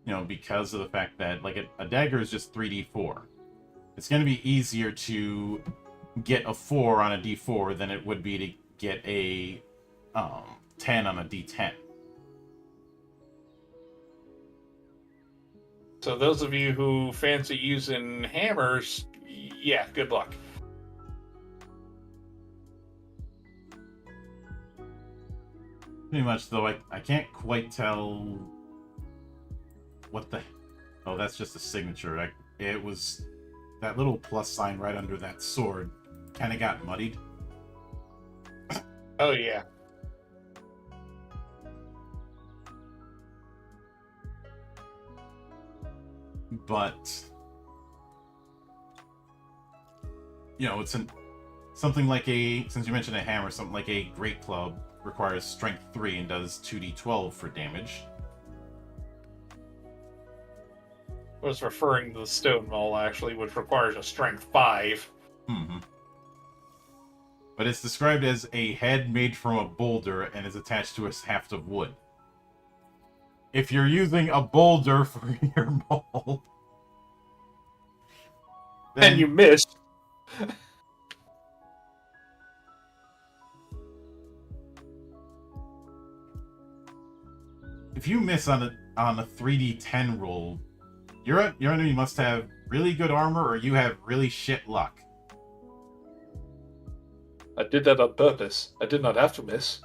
You know, because of the fact that, like, a dagger is just 3d4. It's going to be easier to get a 4 on a d4 than it would be to get a 10 on a d10. So those of you who fancy using hammers, yeah, good luck. Pretty much, though, I can't quite tell what the... Oh, that's just a signature. It was... That little plus sign right under that sword kind of got muddied. Oh, yeah. But... You know, it's something like a... Since you mentioned a hammer, something like a great club requires strength 3 and does 2d12 for damage. I was referring to the stone maul, actually, which requires a strength 5. Mm-hmm. But it's described as a head made from a boulder and is attached to a haft of wood. If you're using a boulder for your maul... And you missed. If you miss on a 3d10 roll, your enemy must have really good armor or you have really shit luck. I did that on purpose. I did not have to miss.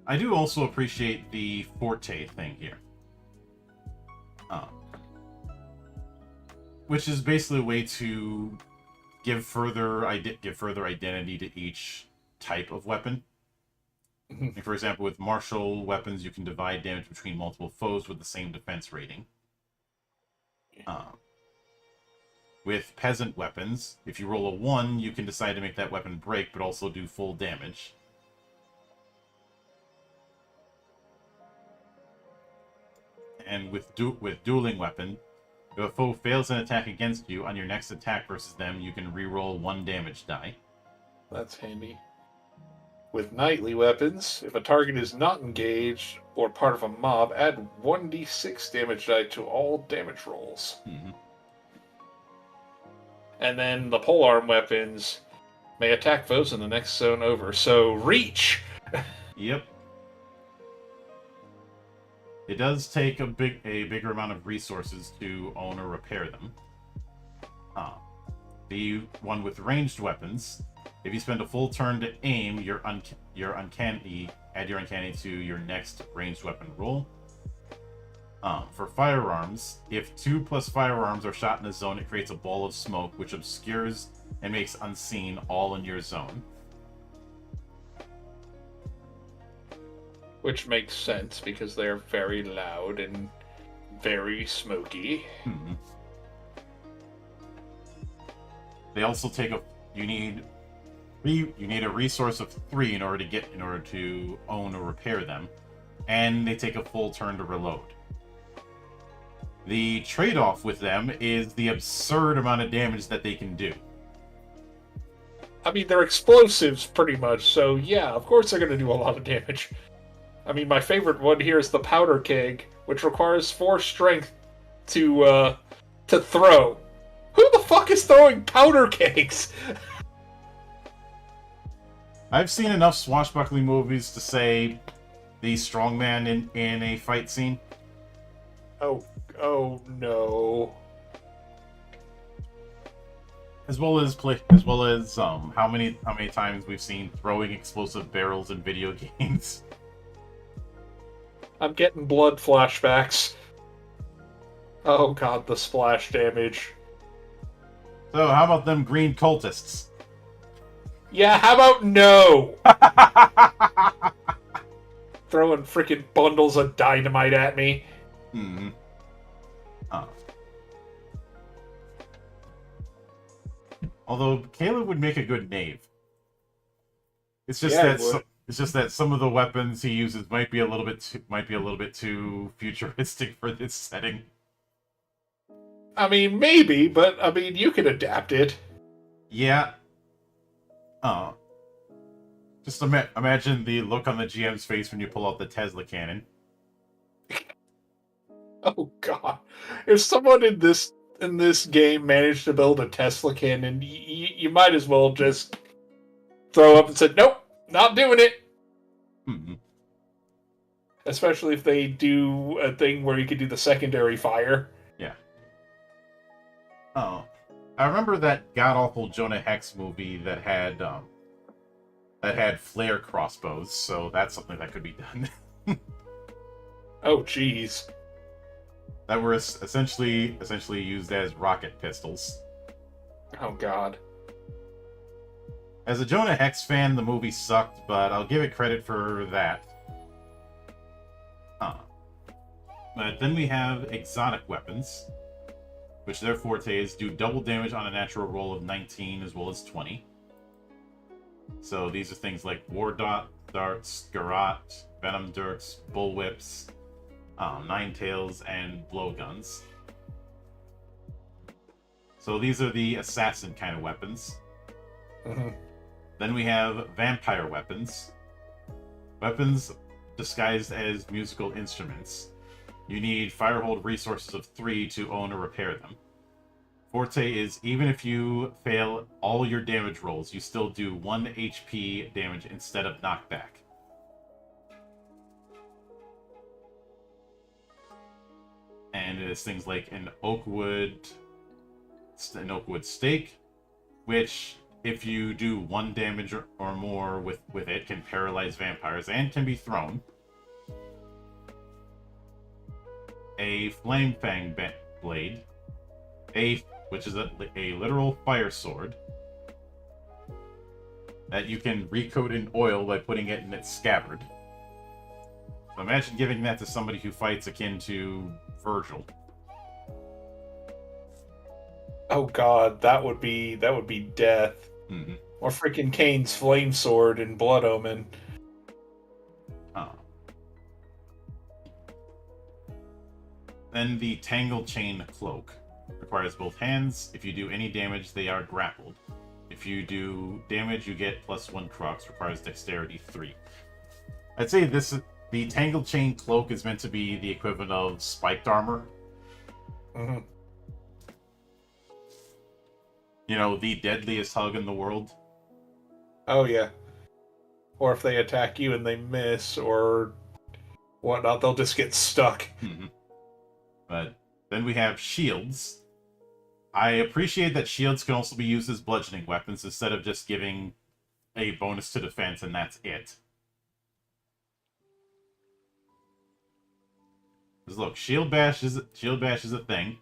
I do also appreciate the forte thing here. Which is basically a way to give further identity to each type of weapon. Like, for example, with martial weapons, you can divide damage between multiple foes with the same defense rating. With peasant weapons, if you roll a 1, you can decide to make that weapon break, but also do full damage. And with dueling weapon, if a foe fails an attack against you, on your next attack versus them, you can reroll 1 damage die. That's handy. With knightly weapons, if a target is not engaged or part of a mob, add 1d6 damage die to all damage rolls. Mm-hmm. And then the polearm weapons may attack foes in the next zone over. So, reach! Yep. It does take a bigger amount of resources to own or repair them. The one with ranged weapons, if you spend a full turn to aim, your uncanny, add your uncanny to your next ranged weapon roll. For firearms, if 2 plus firearms are shot in a zone, it creates a ball of smoke, which obscures and makes unseen all in your zone. Which makes sense, because they're very loud and very smoky. Mm-hmm. They also take you need a resource of 3 in order to own or repair them, and they take a full turn to reload. The trade-off with them is the absurd amount of damage that they can do. I mean, they're explosives, pretty much, so yeah, of course they're going to do a lot of damage. I mean, my favorite one here is the powder keg, which requires 4 strength to throw. Who the fuck is throwing powder kegs? I've seen enough swashbuckling movies to say the strongman in a fight scene. Oh no. As well as how many times we've seen throwing explosive barrels in video games. I'm getting blood flashbacks. Oh god, the splash damage. So how about them green cultists? Yeah, how about no? Throwing freaking bundles of dynamite at me. Hmm. Huh. Although Caleb would make a good knave. It's just Yeah, he that would. it's just that some of the weapons he uses might be a little bit too futuristic for this setting. I mean, maybe, but I mean, you can adapt it. Yeah. Uh, just imagine the look on the GM's face when you pull out the Tesla cannon. Oh god, if someone in this game managed to build a Tesla cannon, you might as well just throw up and say, "Nope, not doing it." Hmm. Especially if they do a thing where you could do the secondary fire. Yeah. Oh, I remember that god awful Jonah Hex movie that had flare crossbows, so that's something that could be done. Oh jeez. That were essentially used as rocket pistols. Oh god. As a Jonah Hex fan, the movie sucked, but I'll give it credit for that. But then we have exotic weapons, which their fortes do double damage on a natural roll of 19 as well as 20. So these are things like War Darts, Garrote, Venom Dirks, Bullwhips, Nine Tails, and Blowguns. So these are the assassin kind of weapons. Mm-hmm. Then we have vampire weapons. Weapons disguised as musical instruments. You need Firehold resources of 3 to own or repair them. Forte is even if you fail all your damage rolls, you still do 1 HP damage instead of knockback. And it is things like an oakwood stake, which if you do 1 damage or more with it, can paralyze vampires and can be thrown. A flame fang blade, which is a literal fire sword that you can recoat in oil by putting it in its scabbard. So imagine giving that to somebody who fights akin to Virgil. Oh god, that would be death. Mm-hmm. Or freaking Kane's flame sword in Blood Omen. Then the Tangle Chain Cloak requires both hands. If you do any damage, they are grappled. If you do damage, you get +1 Crux. Requires Dexterity 3. I'd say the Tangle Chain Cloak is meant to be the equivalent of spiked armor. Mm-hmm. You know, the deadliest hug in the world. Oh yeah. Or if they attack you and they miss or whatnot, they'll just get stuck. Mm-hmm. But then we have shields. I appreciate that shields can also be used as bludgeoning weapons instead of just giving a bonus to defense and that's it. Because look, shield bash is a thing.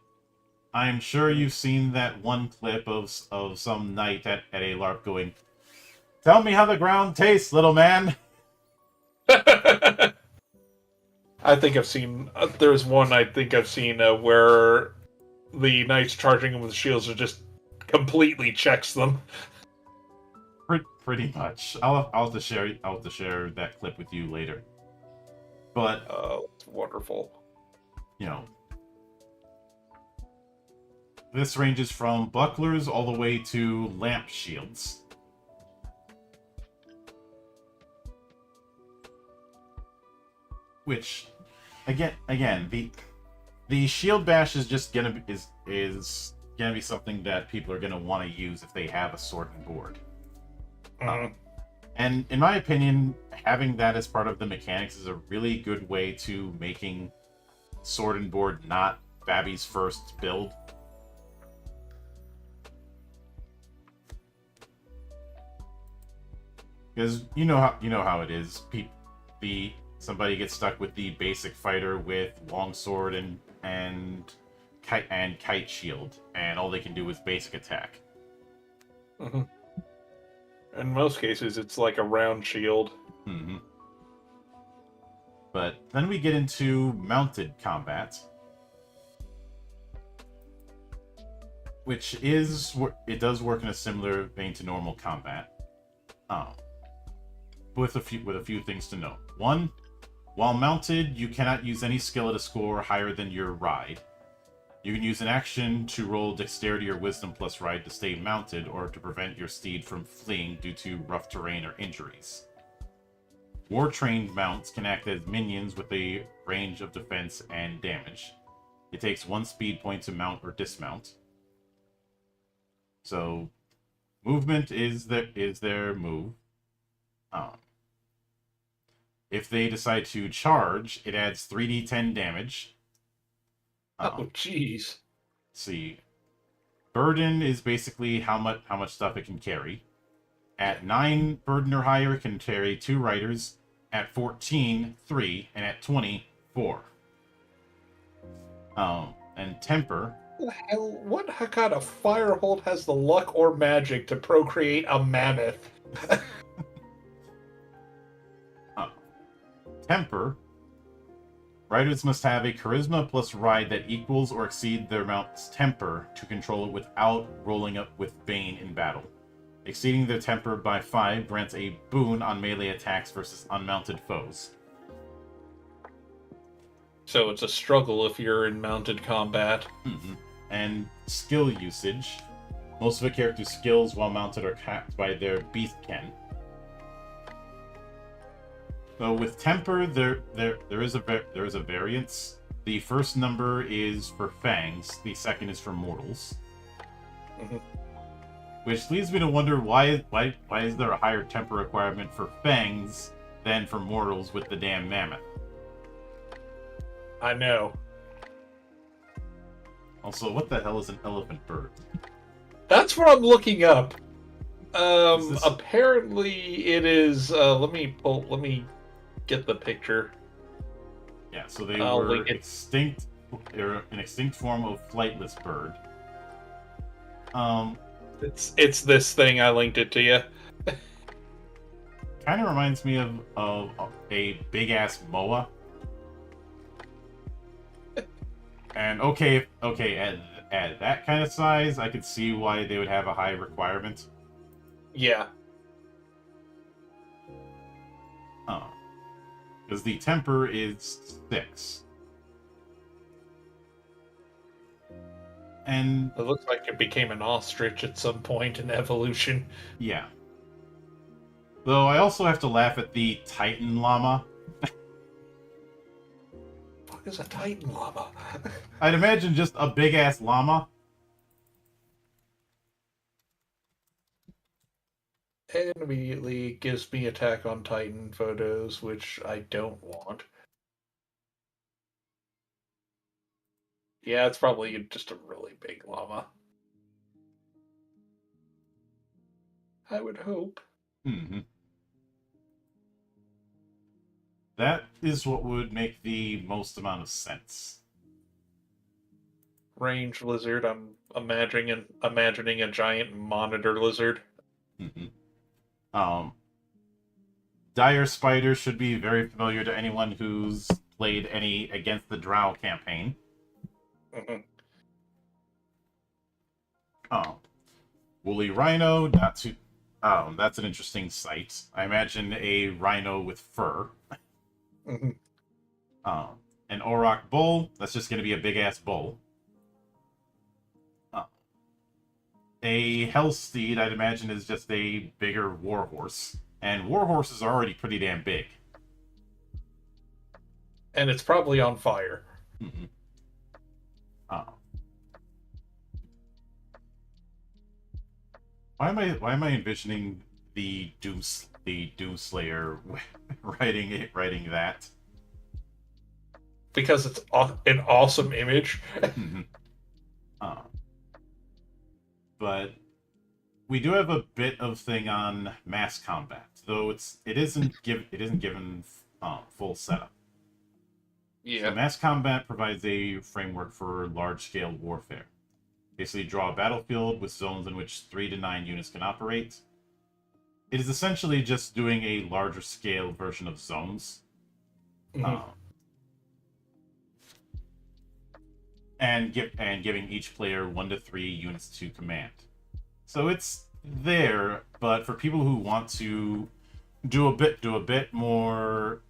I'm sure you've seen that one clip of some knight at a LARP going, "Tell me how the ground tastes, little man." I think I've seen. There's one I think I've seen where the knights charging them with shields just completely checks them. Pretty much. I'll have to share that clip with you later. But oh, it's wonderful. You know, this ranges from bucklers all the way to lamp shields. Which, again, the shield bash is just gonna be something that people are gonna want to use if they have a sword and board. Mm-hmm. And in my opinion, having that as part of the mechanics is a really good way to making sword and board not Babby's first build. Because you know how it is. Somebody gets stuck with the basic fighter with longsword and kite shield, and all they can do is basic attack. Mm-hmm. In most cases, it's like a round shield. Mm-hmm. But then we get into mounted combat, which it does work in a similar vein to normal combat, with a few things to note. One, while mounted, you cannot use any skill at a score higher than your ride. You can use an action to roll dexterity or wisdom plus ride to stay mounted or to prevent your steed from fleeing due to rough terrain or injuries. War-trained mounts can act as minions with a range of defense and damage. It takes 1 speed point to mount or dismount. So, movement is their move. If they decide to charge, it adds 3d10 damage. Oh, jeez. See, burden is basically how much stuff it can carry. At 9 burden or higher, it can carry 2 riders. At 14, 3, and at 20, 4. And temper. What the hell? What kind of firehold has the luck or magic to procreate a mammoth? Temper. Riders must have a charisma plus ride that equals or exceeds their mount's temper to control it without rolling up with Bane in battle. Exceeding their temper by 5 grants a boon on melee attacks versus unmounted foes. So it's a struggle if you're in mounted combat. Mm-hmm. And skill usage. Most of a character's skills while mounted are capped by their beastken. So with temper, there is a variance. The first number is for fangs. The second is for mortals. Mm-hmm. Which leads me to wonder why is there a higher temper requirement for fangs than for mortals with the damn mammoth? I know. Also, what the hell is an elephant bird? That's what I'm looking up. This... Apparently it is. Let me get the picture. Yeah, so they were extinct. They're an extinct form of flightless bird. It's this thing. I linked it to you. Kind of reminds me of a big ass moa. And okay, at that kind of size, I could see why they would have a high requirement. Yeah. Because the temper is 6. And it looks like it became an ostrich at some point in evolution. Yeah. Though I also have to laugh at the Titan llama. What is a Titan llama? I'd imagine just a big ass llama. And immediately gives me Attack on Titan photos, which I don't want. Yeah, it's probably just a really big llama. I would hope. Mm-hmm. That is what would make the most amount of sense. Range lizard, I'm imagining a giant monitor lizard. Mm-hmm. Dire Spider should be very familiar to anyone who's played any Against the Drow campaign. Mm-hmm. Woolly Rhino, not too... that's an interesting sight. I imagine a rhino with fur. Mm-hmm. An Auroch Bull, that's just going to be a big-ass bull. A Hellsteed, I'd imagine, is just a bigger warhorse. And warhorses are already pretty damn big. And it's probably on fire. Mm-hmm. Why am I envisioning the Doomslayer writing that? Because it's an awesome image. Mm-hmm. But we do have a bit of thing on mass combat, though it isn't given full setup. Yeah. So mass combat provides a framework for large-scale warfare. Basically, draw a battlefield with zones in which 3 to 9 units can operate. It is essentially just doing a larger scale version of zones. Mhm. And giving each player 1 to 3 units to command. So it's there, but for people who want to do a bit more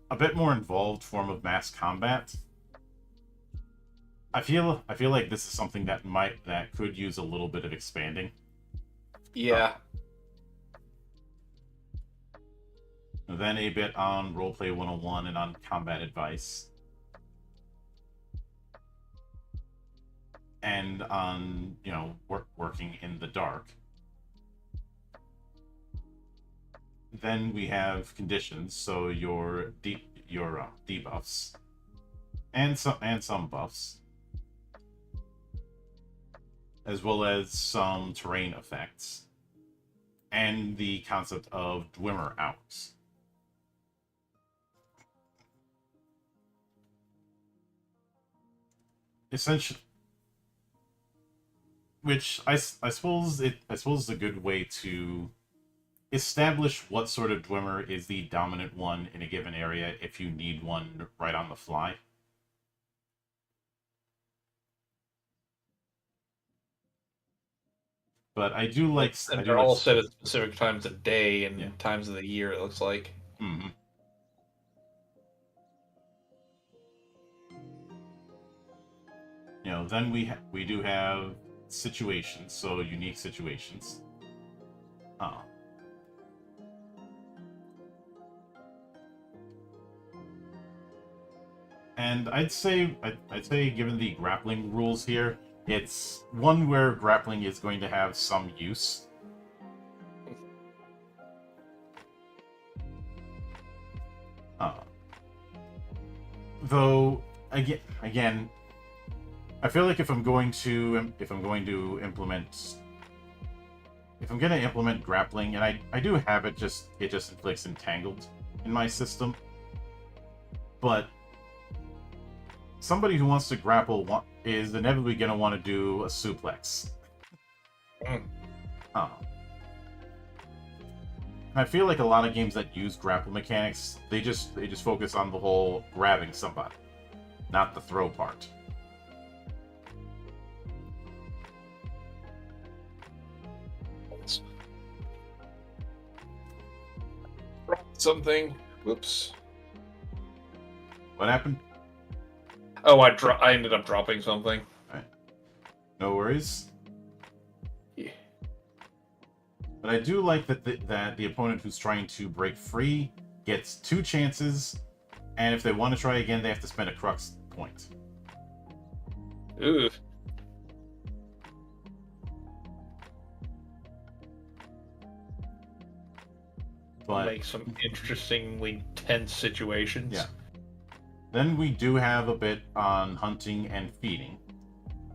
involved form of mass combat, I feel like this is something that could use a little bit of expanding. Yeah. Then a bit on Roleplay 101 and on combat advice. And on, working in the dark. Then we have conditions, so your debuffs and some buffs, as well as some terrain effects, and the concept of Dwimmer outs. Essentially, which I suppose is a good way to establish what sort of Dwimmer is the dominant one in a given area if you need one right on the fly. But I do like... And they're all set at specific times of day and Yeah. times of the year, it looks like. Mm-hmm. Then we do have situations, so unique situations. And I'd say given the grappling rules here, it's one where grappling is going to have some use. Though again, I feel like if I'm going to implement grappling, and I do have it just inflicts entangled in my system, but somebody who wants to grapple is inevitably going to want to do a suplex. I feel like a lot of games that use grapple mechanics, they just focus on the whole grabbing somebody, not the throw part. Something. Whoops. What happened? Oh, I ended up dropping something. Right. No worries. Yeah. But I do like that the opponent who's trying to break free gets 2 chances, and if they want to try again, they have to spend a Crux point. Ooh. But make some interestingly tense situations. Yeah. Then we do have a bit on hunting and feeding.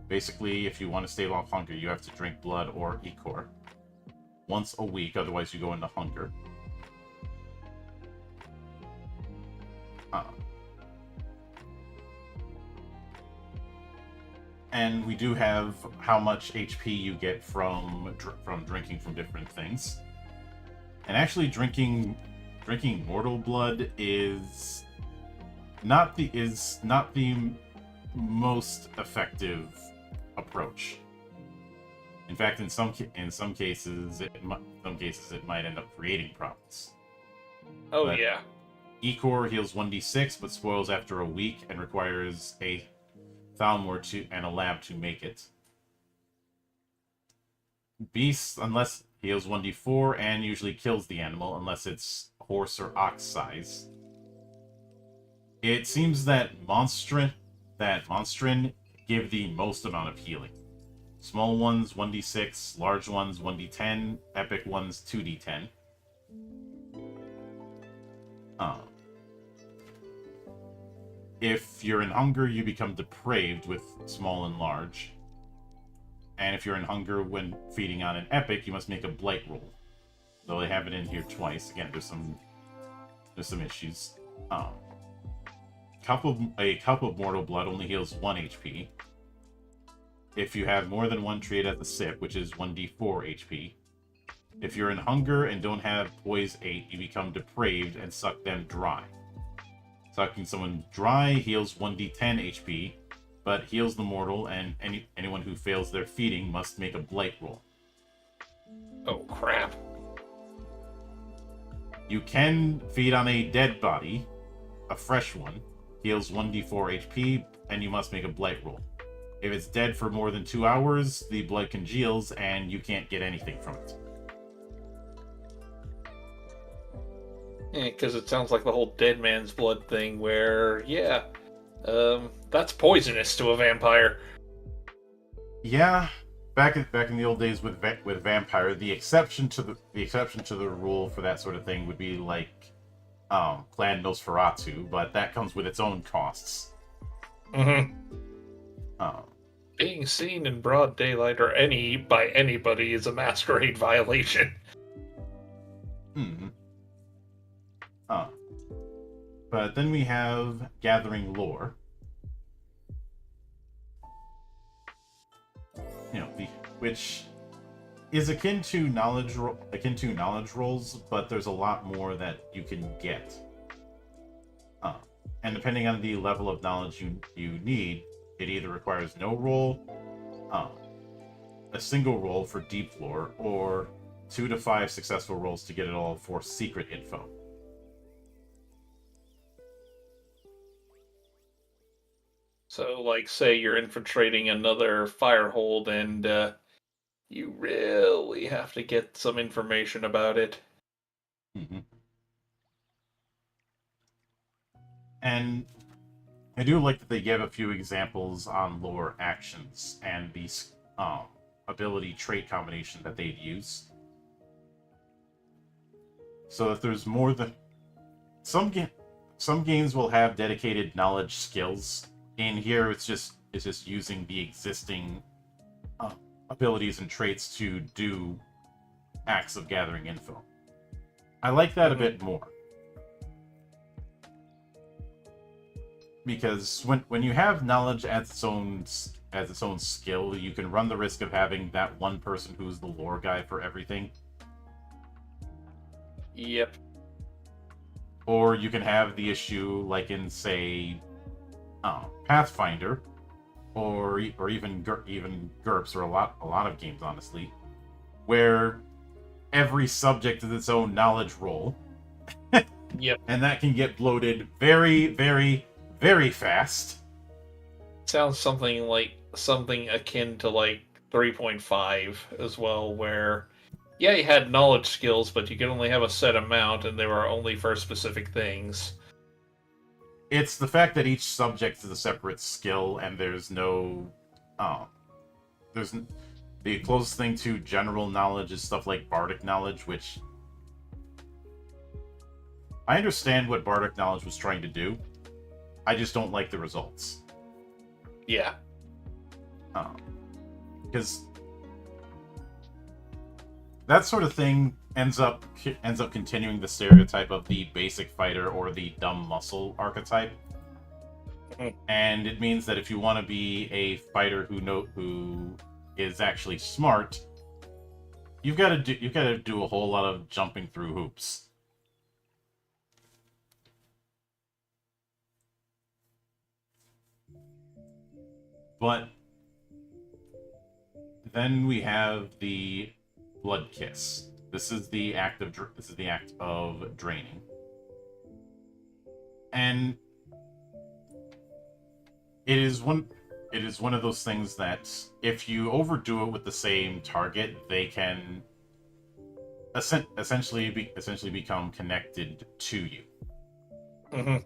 Basically, if you want to stave off hunger, you have to drink blood or ichor once a week, otherwise you go into hunger. And we do have how much HP you get from drinking from different things. And actually, drinking mortal blood is not the most effective approach. In fact, in some cases, it might end up creating problems. Oh, but yeah. Ichor heals 1d6, but spoils after a week and requires a Thalmor and a lab to make it. Beast, unless heals 1d4 and usually kills the animal, unless it's horse or ox size. It seems that Monstrin give the most amount of healing. Small ones 1d6, large ones 1d10, epic ones 2d10. If you're in hunger, you become depraved with small and large. And if you're in hunger when feeding on an epic, you must make a blight roll. Though they have it in here twice. Again, there's some issues. cup of mortal blood only heals 1 HP. If you have more than one trait at the sip, which is 1d4 HP. If you're in hunger and don't have poise 8, you become depraved and suck them dry. Sucking someone dry heals 1d10 HP, but heals the mortal, and anyone who fails their feeding must make a blight roll. Oh, crap. You can feed on a dead body, a fresh one, heals 1d4 HP, and you must make a blight roll. If it's dead for more than 2 hours, the blood congeals, and you can't get anything from it. Because it sounds like the whole dead man's blood thing where, yeah, that's poisonous to a vampire. Yeah, back in the old days with vampire, the exception to the rule for that sort of thing would be like Clan Nosferatu, but that comes with its own costs. Mm-hmm. Being seen in broad daylight or by anybody is a masquerade violation. Hmm. But then we have Gathering Lore. Which is akin to knowledge rolls, but there's a lot more that you can get. And depending on the level of knowledge you need, it either requires no roll, a single roll for deep lore, or 2 to 5 successful rolls to get it all for secret info. So, like, say you're infiltrating another firehold and you really have to get some information about it. Mm-hmm. And I do like that they give a few examples on lore actions and the ability trait combination that they'd use. So if there's more than... Some games will have dedicated knowledge skills. In here, it's just using the existing abilities and traits to do acts of gathering info. I like that a bit more. Because when you have knowledge as its own skill, you can run the risk of having that one person who's the lore guy for everything. Yep. Or you can have the issue like in, say, Pathfinder, or even GURPS, or a lot of games, honestly, where every subject is its own knowledge roll. Yep. And that can get bloated very, very, very fast. Sounds something akin to like 3.5 as well, where yeah, you had knowledge skills, but you could only have a set amount, and they were only for specific things. It's the fact that each subject is a separate skill, and there's no... the closest thing to general knowledge is stuff like Bardic knowledge, which... I understand what Bardic knowledge was trying to do. I just don't like the results. Yeah. Because... that sort of thing ends up continuing the stereotype of the basic fighter or the dumb muscle archetype. And it means that if you want to be a fighter who is actually smart, you've got to do a whole lot of jumping through hoops. But then we have the Blood Kiss. This is the act of draining, and it is one of those things that if you overdo it with the same target, they can essentially become connected to you. Mm-hmm.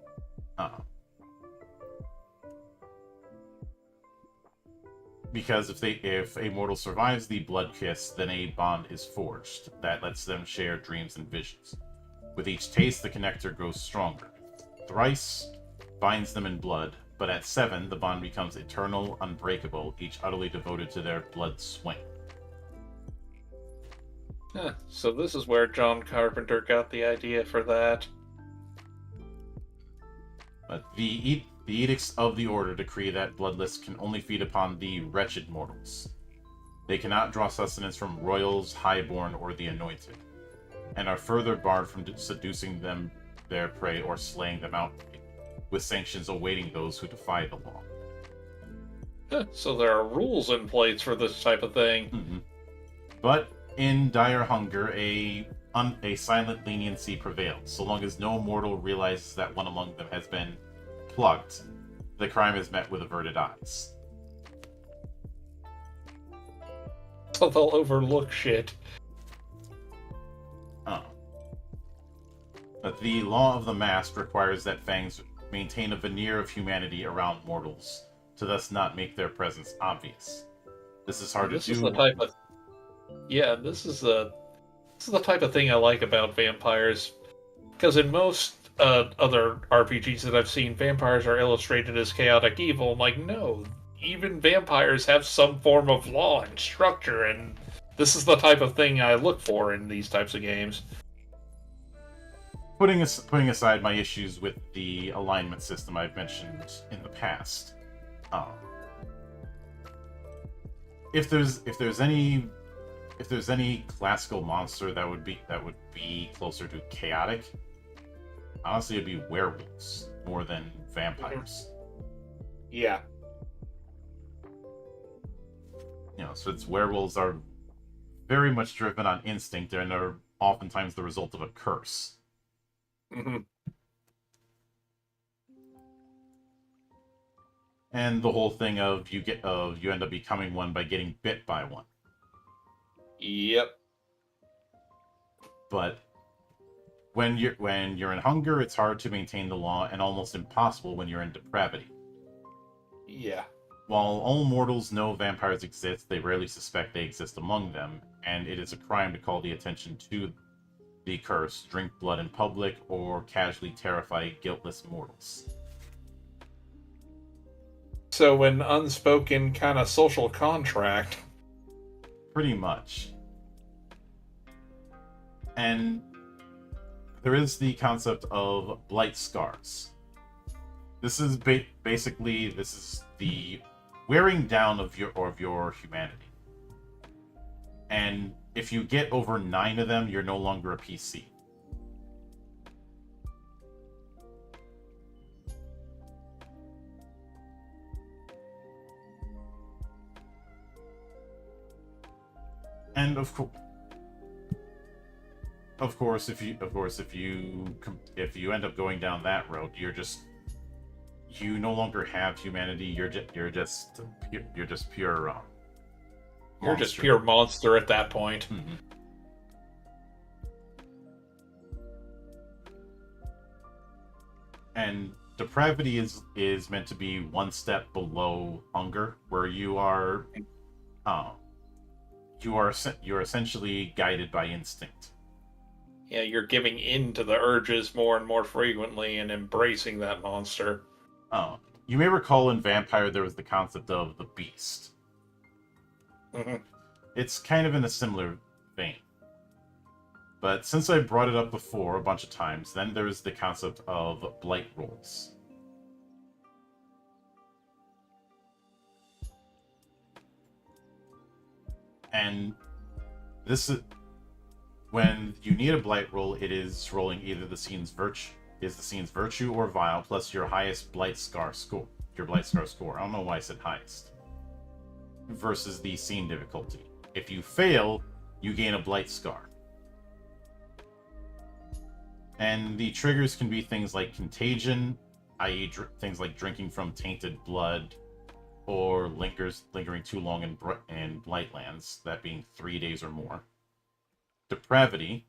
Because if a mortal survives the blood kiss, then a bond is forged that lets them share dreams and visions. With each taste, the connector grows stronger. Thrice binds them in blood, but at 7, the bond becomes eternal, unbreakable, each utterly devoted to their blood swing. Huh, so this is where John Carpenter got the idea for that. But the edicts of the Order decree that bloodless can only feed upon the wretched mortals. They cannot draw sustenance from royals, highborn, or the anointed, and are further barred from seducing them, their prey, or slaying them outright, with sanctions awaiting those who defy the law. So there are rules in place for this type of thing. Mm-hmm. But in dire hunger, a silent leniency prevails. So long as no mortal realizes that one among them has been plucked, the crime is met with averted eyes. So they'll overlook shit. But the law of the mask requires that fangs maintain a veneer of humanity around mortals, to thus not make their presence obvious. This is hard to do. This is the type of thing I like about vampires, because in most other RPGs that I've seen, vampires are illustrated as chaotic evil. I'm like, no, even vampires have some form of law and structure, and this is the type of thing I look for in these types of games. Putting aside my issues with the alignment system I've mentioned in the past, if there's any classical monster that would be closer to chaotic, honestly, it'd be werewolves more than vampires. Yeah. So its werewolves are very much driven on instinct and are oftentimes the result of a curse. Mm-hmm. And the whole thing of you end up becoming one by getting bit by one. Yep. But when you're in hunger, it's hard to maintain the law and almost impossible when you're in depravity. Yeah. While all mortals know vampires exist, they rarely suspect they exist among them, and it is a crime to call the attention to the curse, drink blood in public, or casually terrify guiltless mortals. So an unspoken kind of social contract. Pretty much. And there is the concept of blight scars. This is basically the wearing down of your humanity. And if you get over 9 of them, you're no longer a PC. And of course, if you end up going down that road, you no longer have humanity. You're just pure. You're just pure monster at that point. Mm-hmm. And depravity is meant to be one step below hunger, where you are essentially guided by instinct. Yeah, you're giving in to the urges more and more frequently and embracing that monster. You may recall in Vampire there was the concept of the beast. Mm-hmm. It's kind of in a similar vein. But since I brought it up before a bunch of times, then there's the concept of blight rolls. And this is when you need a blight roll, it is rolling either the scene's virtue or vile plus your highest blight scar score. Your blight scar score. I don't know why I said highest. Versus the scene difficulty. If you fail, you gain a blight scar. And the triggers can be things like contagion, i.e. things like drinking from tainted blood, or lingering too long in Blightlands, that being 3 days or more. Depravity,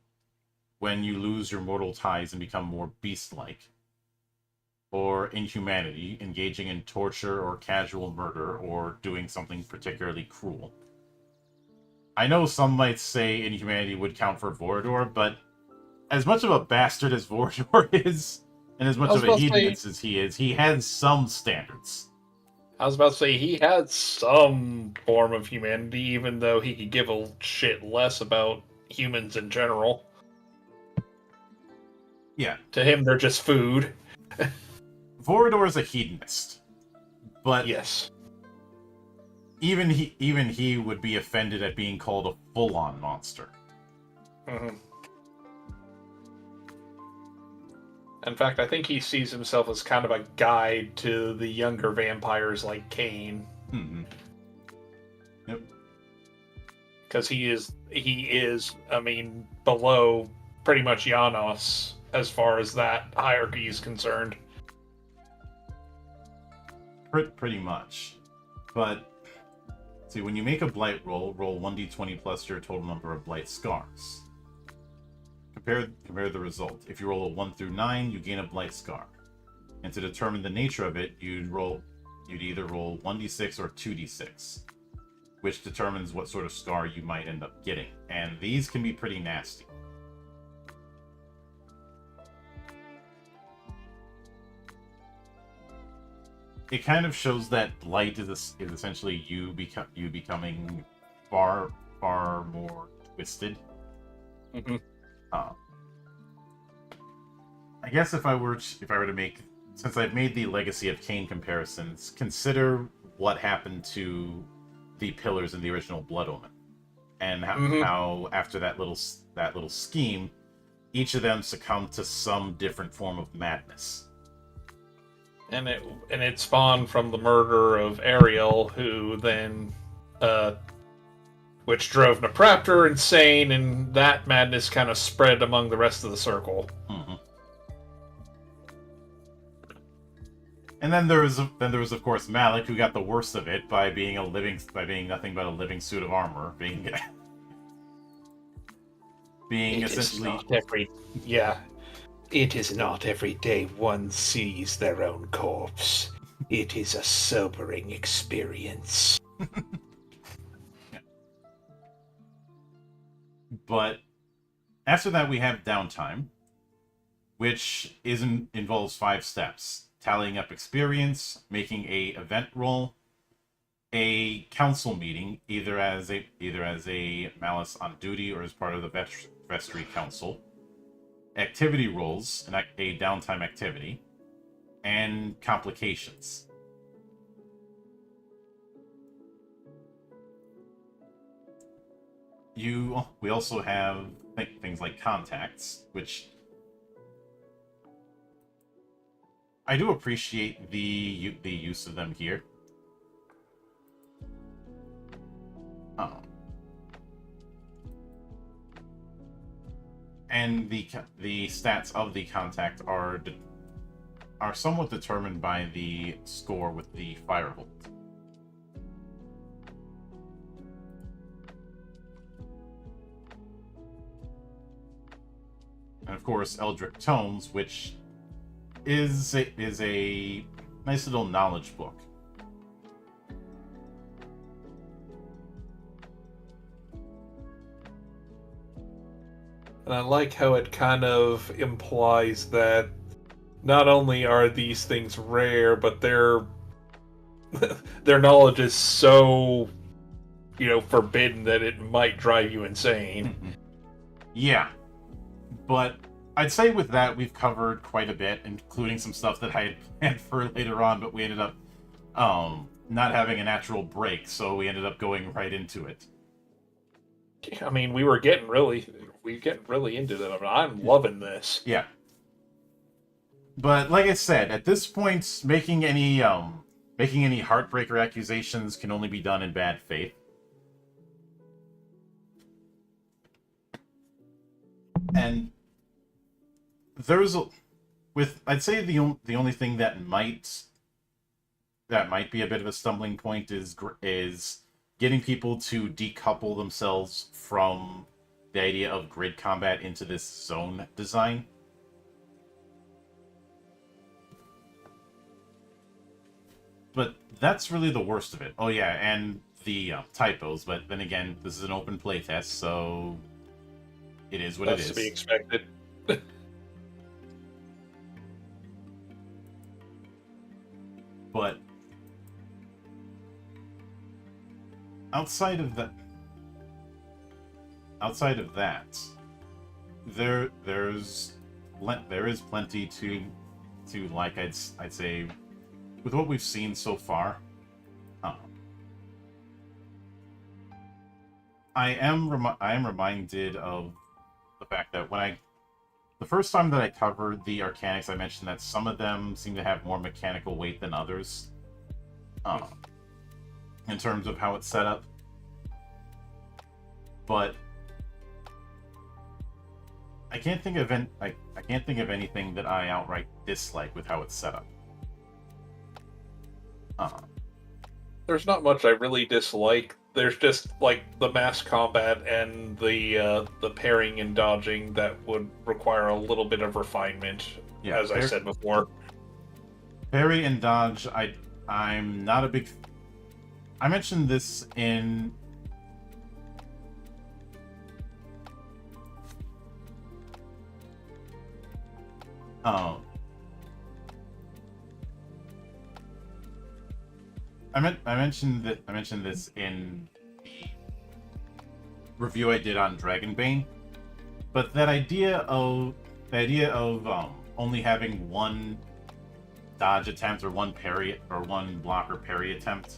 when you lose your mortal ties and become more beast-like. Or inhumanity, engaging in torture or casual murder, or doing something particularly cruel. I know some might say inhumanity would count for Vorador, but as much of a bastard as Vorador is, and as much of a hedonist as he is, he has some standards. I was about to say, he had some form of humanity, even though he could give a shit less about humans in general. Yeah. To him, they're just food. Vorador is a hedonist, but Yes. even he would be offended at being called a full-on monster. Mm-hmm. In fact, I think he sees himself as kind of a guide to the younger vampires like Cain. Mm-hmm. Yep. Because he is, I mean, below pretty much Janos as far as that hierarchy is concerned. Pretty much. But, see, when you make a Blight roll 1d20 plus your total number of Blight scars. Compare the result. If you roll a 1 through 9, you gain a Blight scar. And to determine the nature of it, you'd either roll 1d6 or 2d6, which determines what sort of scar you might end up getting. And these can be pretty nasty. It kind of shows that Blight is essentially you becoming far more twisted. Mm-hmm. I guess if I were to make, since I've made the Legacy of Cain comparisons, consider what happened to the pillars in the original Blood Omen, and how after that little scheme, each of them succumbed to some different form of madness. And it spawned from the murder of Ariel, who then, which drove Napraptor insane, and that madness kind of spread among the rest of the circle. Mm-hmm. And then there was of course Malik, who got the worst of it by being nothing but a living suit of armor, being essentially. It is not every day one sees their own corpse. It is a sobering experience. Yeah. But after that, we have downtime, which involves 5 steps: tallying up experience, making a event roll, a council meeting, either as a Malice on duty or as part of the Vestry Council, activity rolls, a downtime activity, and complications. We also have things like contacts, which I do appreciate the use of them here. And the stats of the contact are somewhat determined by the score with the Firebolt. And of course, Eldritch Tomes, which is a nice little knowledge book. And I like how it kind of implies that not only are these things rare, but their knowledge is so, forbidden that it might drive you insane. Yeah. But I'd say with that, we've covered quite a bit, including some stuff that I had planned for later on, but we ended up not having a natural break, so we ended up going right into it. I mean, we were getting really into that. I mean, I'm loving this. Yeah. But like I said, at this point, making any heartbreaker accusations can only be done in bad faith. And I'd say the only thing that might be a bit of a stumbling point is getting people to decouple themselves from the idea of grid combat into this zone design. But that's really the worst of it. Oh yeah, and the typos, but then again, this is an open playtest, so it is what it is. That's to be expected. But outside of that, there is plenty to to like. I'd say, with what we've seen so far, I am reminded of the fact that the first time that I covered the Arcanics, I mentioned that some of them seem to have more mechanical weight than others, in terms of how it's set up. But I can't think of I can't think of anything that I outright dislike with how it's set up. There's not much I really dislike. There's just like the mass combat and the parrying and dodging that would require a little bit of refinement, Yeah, as I said before. Parry and dodge, I'm not a big. I mentioned this in. Oh. I mentioned this in the review I did on Dragonbane, but that idea of only having one dodge attempt or one parry or one block or parry attempt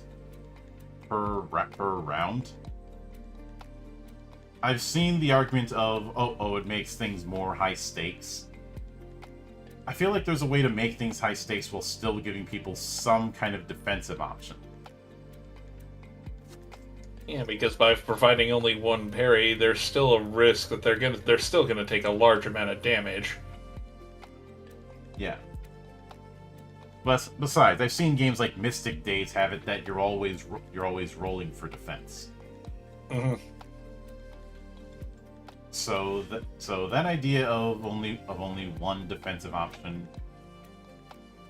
per round. I've seen the argument of it makes things more high stakes. I feel like there's a way to make things high stakes while still giving people some kind of defensive option. Yeah, because by providing only one parry, there's still a risk that they're still gonna take a large amount of damage. Yeah. But besides, I've seen games like Mystic Days have it that you're always rolling for defense. Mm-hmm. So that idea of only one defensive option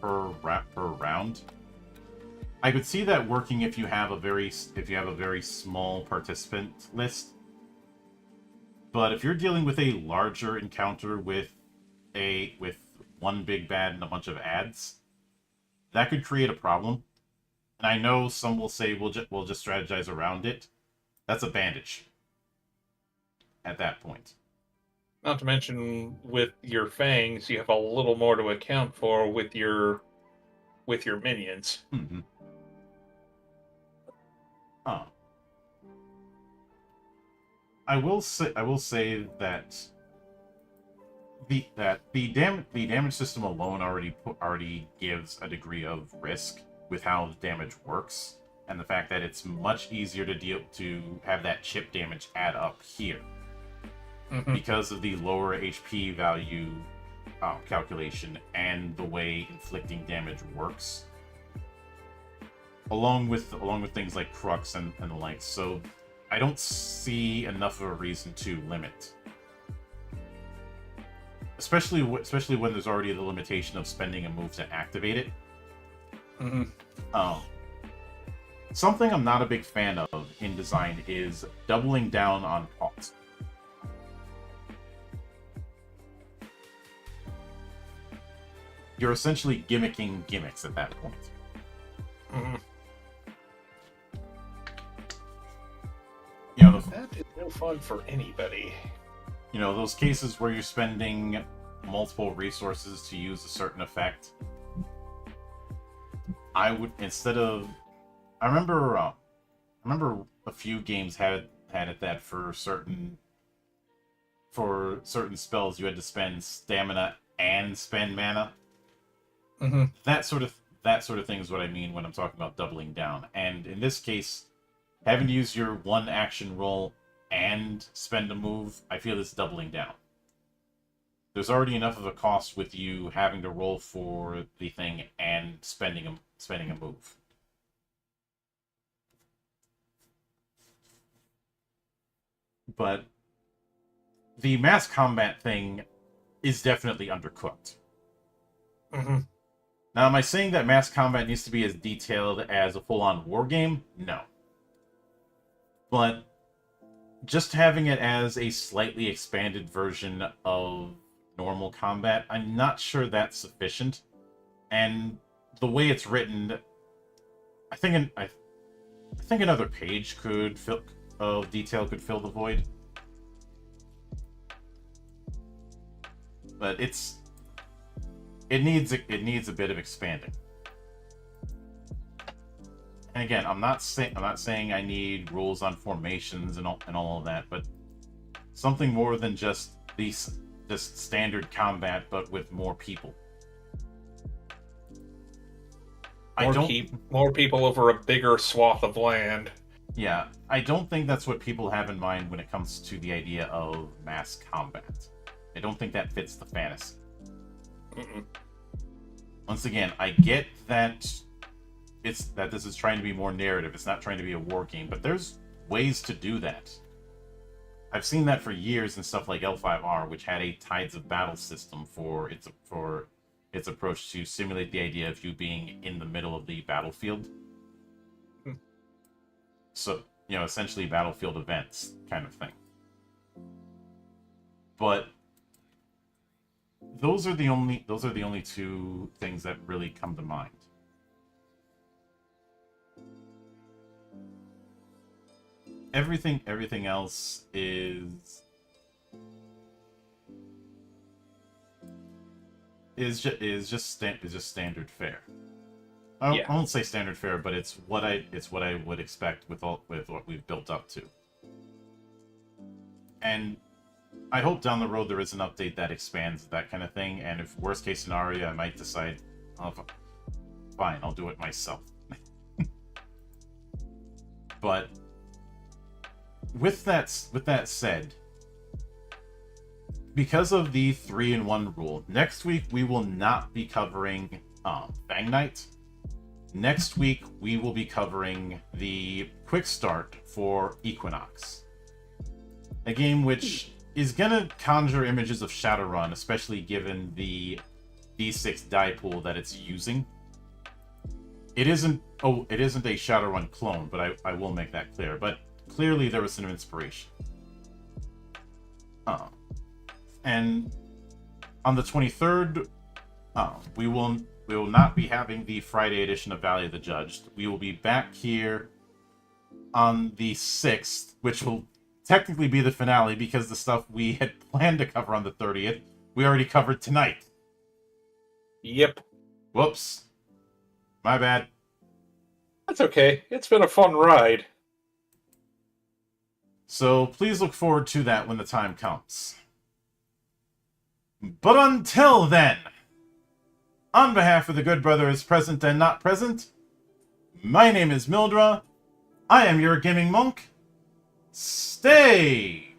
per round, I could see that working if you have a very small participant list. But if you're dealing with a larger encounter with one big bad and a bunch of ads, that could create a problem. And I know some will say we'll just strategize around it. That's a bandage at that point. Not to mention, with your fangs, you have a little more to account for with your minions. Mm-hmm. I will say that the damage system alone already gives a degree of risk with how the damage works, and the fact that it's much easier to have that chip damage add up here. Mm-hmm. Because of the lower HP value calculation and the way inflicting damage works, along with things like Crux and the like. So I don't see enough of a reason to limit, especially when there's already the limitation of spending a move to activate it. Mm-hmm. Something I'm not a big fan of in design is doubling down on cost. You're essentially gimmicking gimmicks at that point. Mm-hmm. You know, that is no fun for anybody. You know, those cases where you're spending multiple resources to use a certain effect. I would, instead of, I remember a few games had it that for certain spells you had to spend stamina and spend mana. Mm-hmm. That sort of thing is what I mean when I'm talking about doubling down. And in this case, having to use your one action roll and spend a move, I feel it's doubling down. There's already enough of a cost with you having to roll for the thing and spending a move. But the mass combat thing is definitely undercooked. Mm-hmm. Now, am I saying that mass combat needs to be as detailed as a full-on war game? No. But just having it as a slightly expanded version of normal combat, I'm not sure that's sufficient. And the way it's written, I think another page of detail could fill the void. But it needs a bit of expanding. And again, I'm not saying I need rules on formations and all of that, but something more than just standard combat, but with more people. More people over a bigger swath of land. Yeah, I don't think that's what people have in mind when it comes to the idea of mass combat. I don't think that fits the fantasy. Mm-mm. Once again, I get that this is trying to be more narrative. It's not trying to be a war game, but there's ways to do that. I've seen that for years in stuff like L5R, which had a Tides of Battle system for its approach to simulate the idea of you being in the middle of the battlefield. So, essentially battlefield events kind of thing. But those are the only two things that really come to mind. Everything else is just standard fare. I won't say standard fare, but it's what I would expect with what we've built up to. And I hope down the road there is an update that expands that kind of thing. And if worst case scenario, I might decide, fine, I'll do it myself. But with that said, because of the 3-in-1 rule, next week we will not be covering FangKnight. Next week we will be covering the quick start for Equinox, a game which is gonna conjure images of Shadowrun, especially given the D6 die pool that it's using. It isn't a Shadowrun clone, but I will make that clear. But clearly there was some inspiration. And on the 23rd, we will not be having the Friday edition of Valley of the Judged. We will be back here on the 6th, which will technically be the finale because the stuff we had planned to cover on the 30th, we already covered tonight. Yep. Whoops. My bad. That's okay. It's been a fun ride. So please look forward to that when the time comes. But until then, on behalf of the good brothers present and not present, my name is Mildra. I am your gaming monk. Stay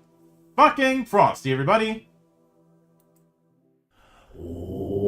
fucking frosty, everybody. Oh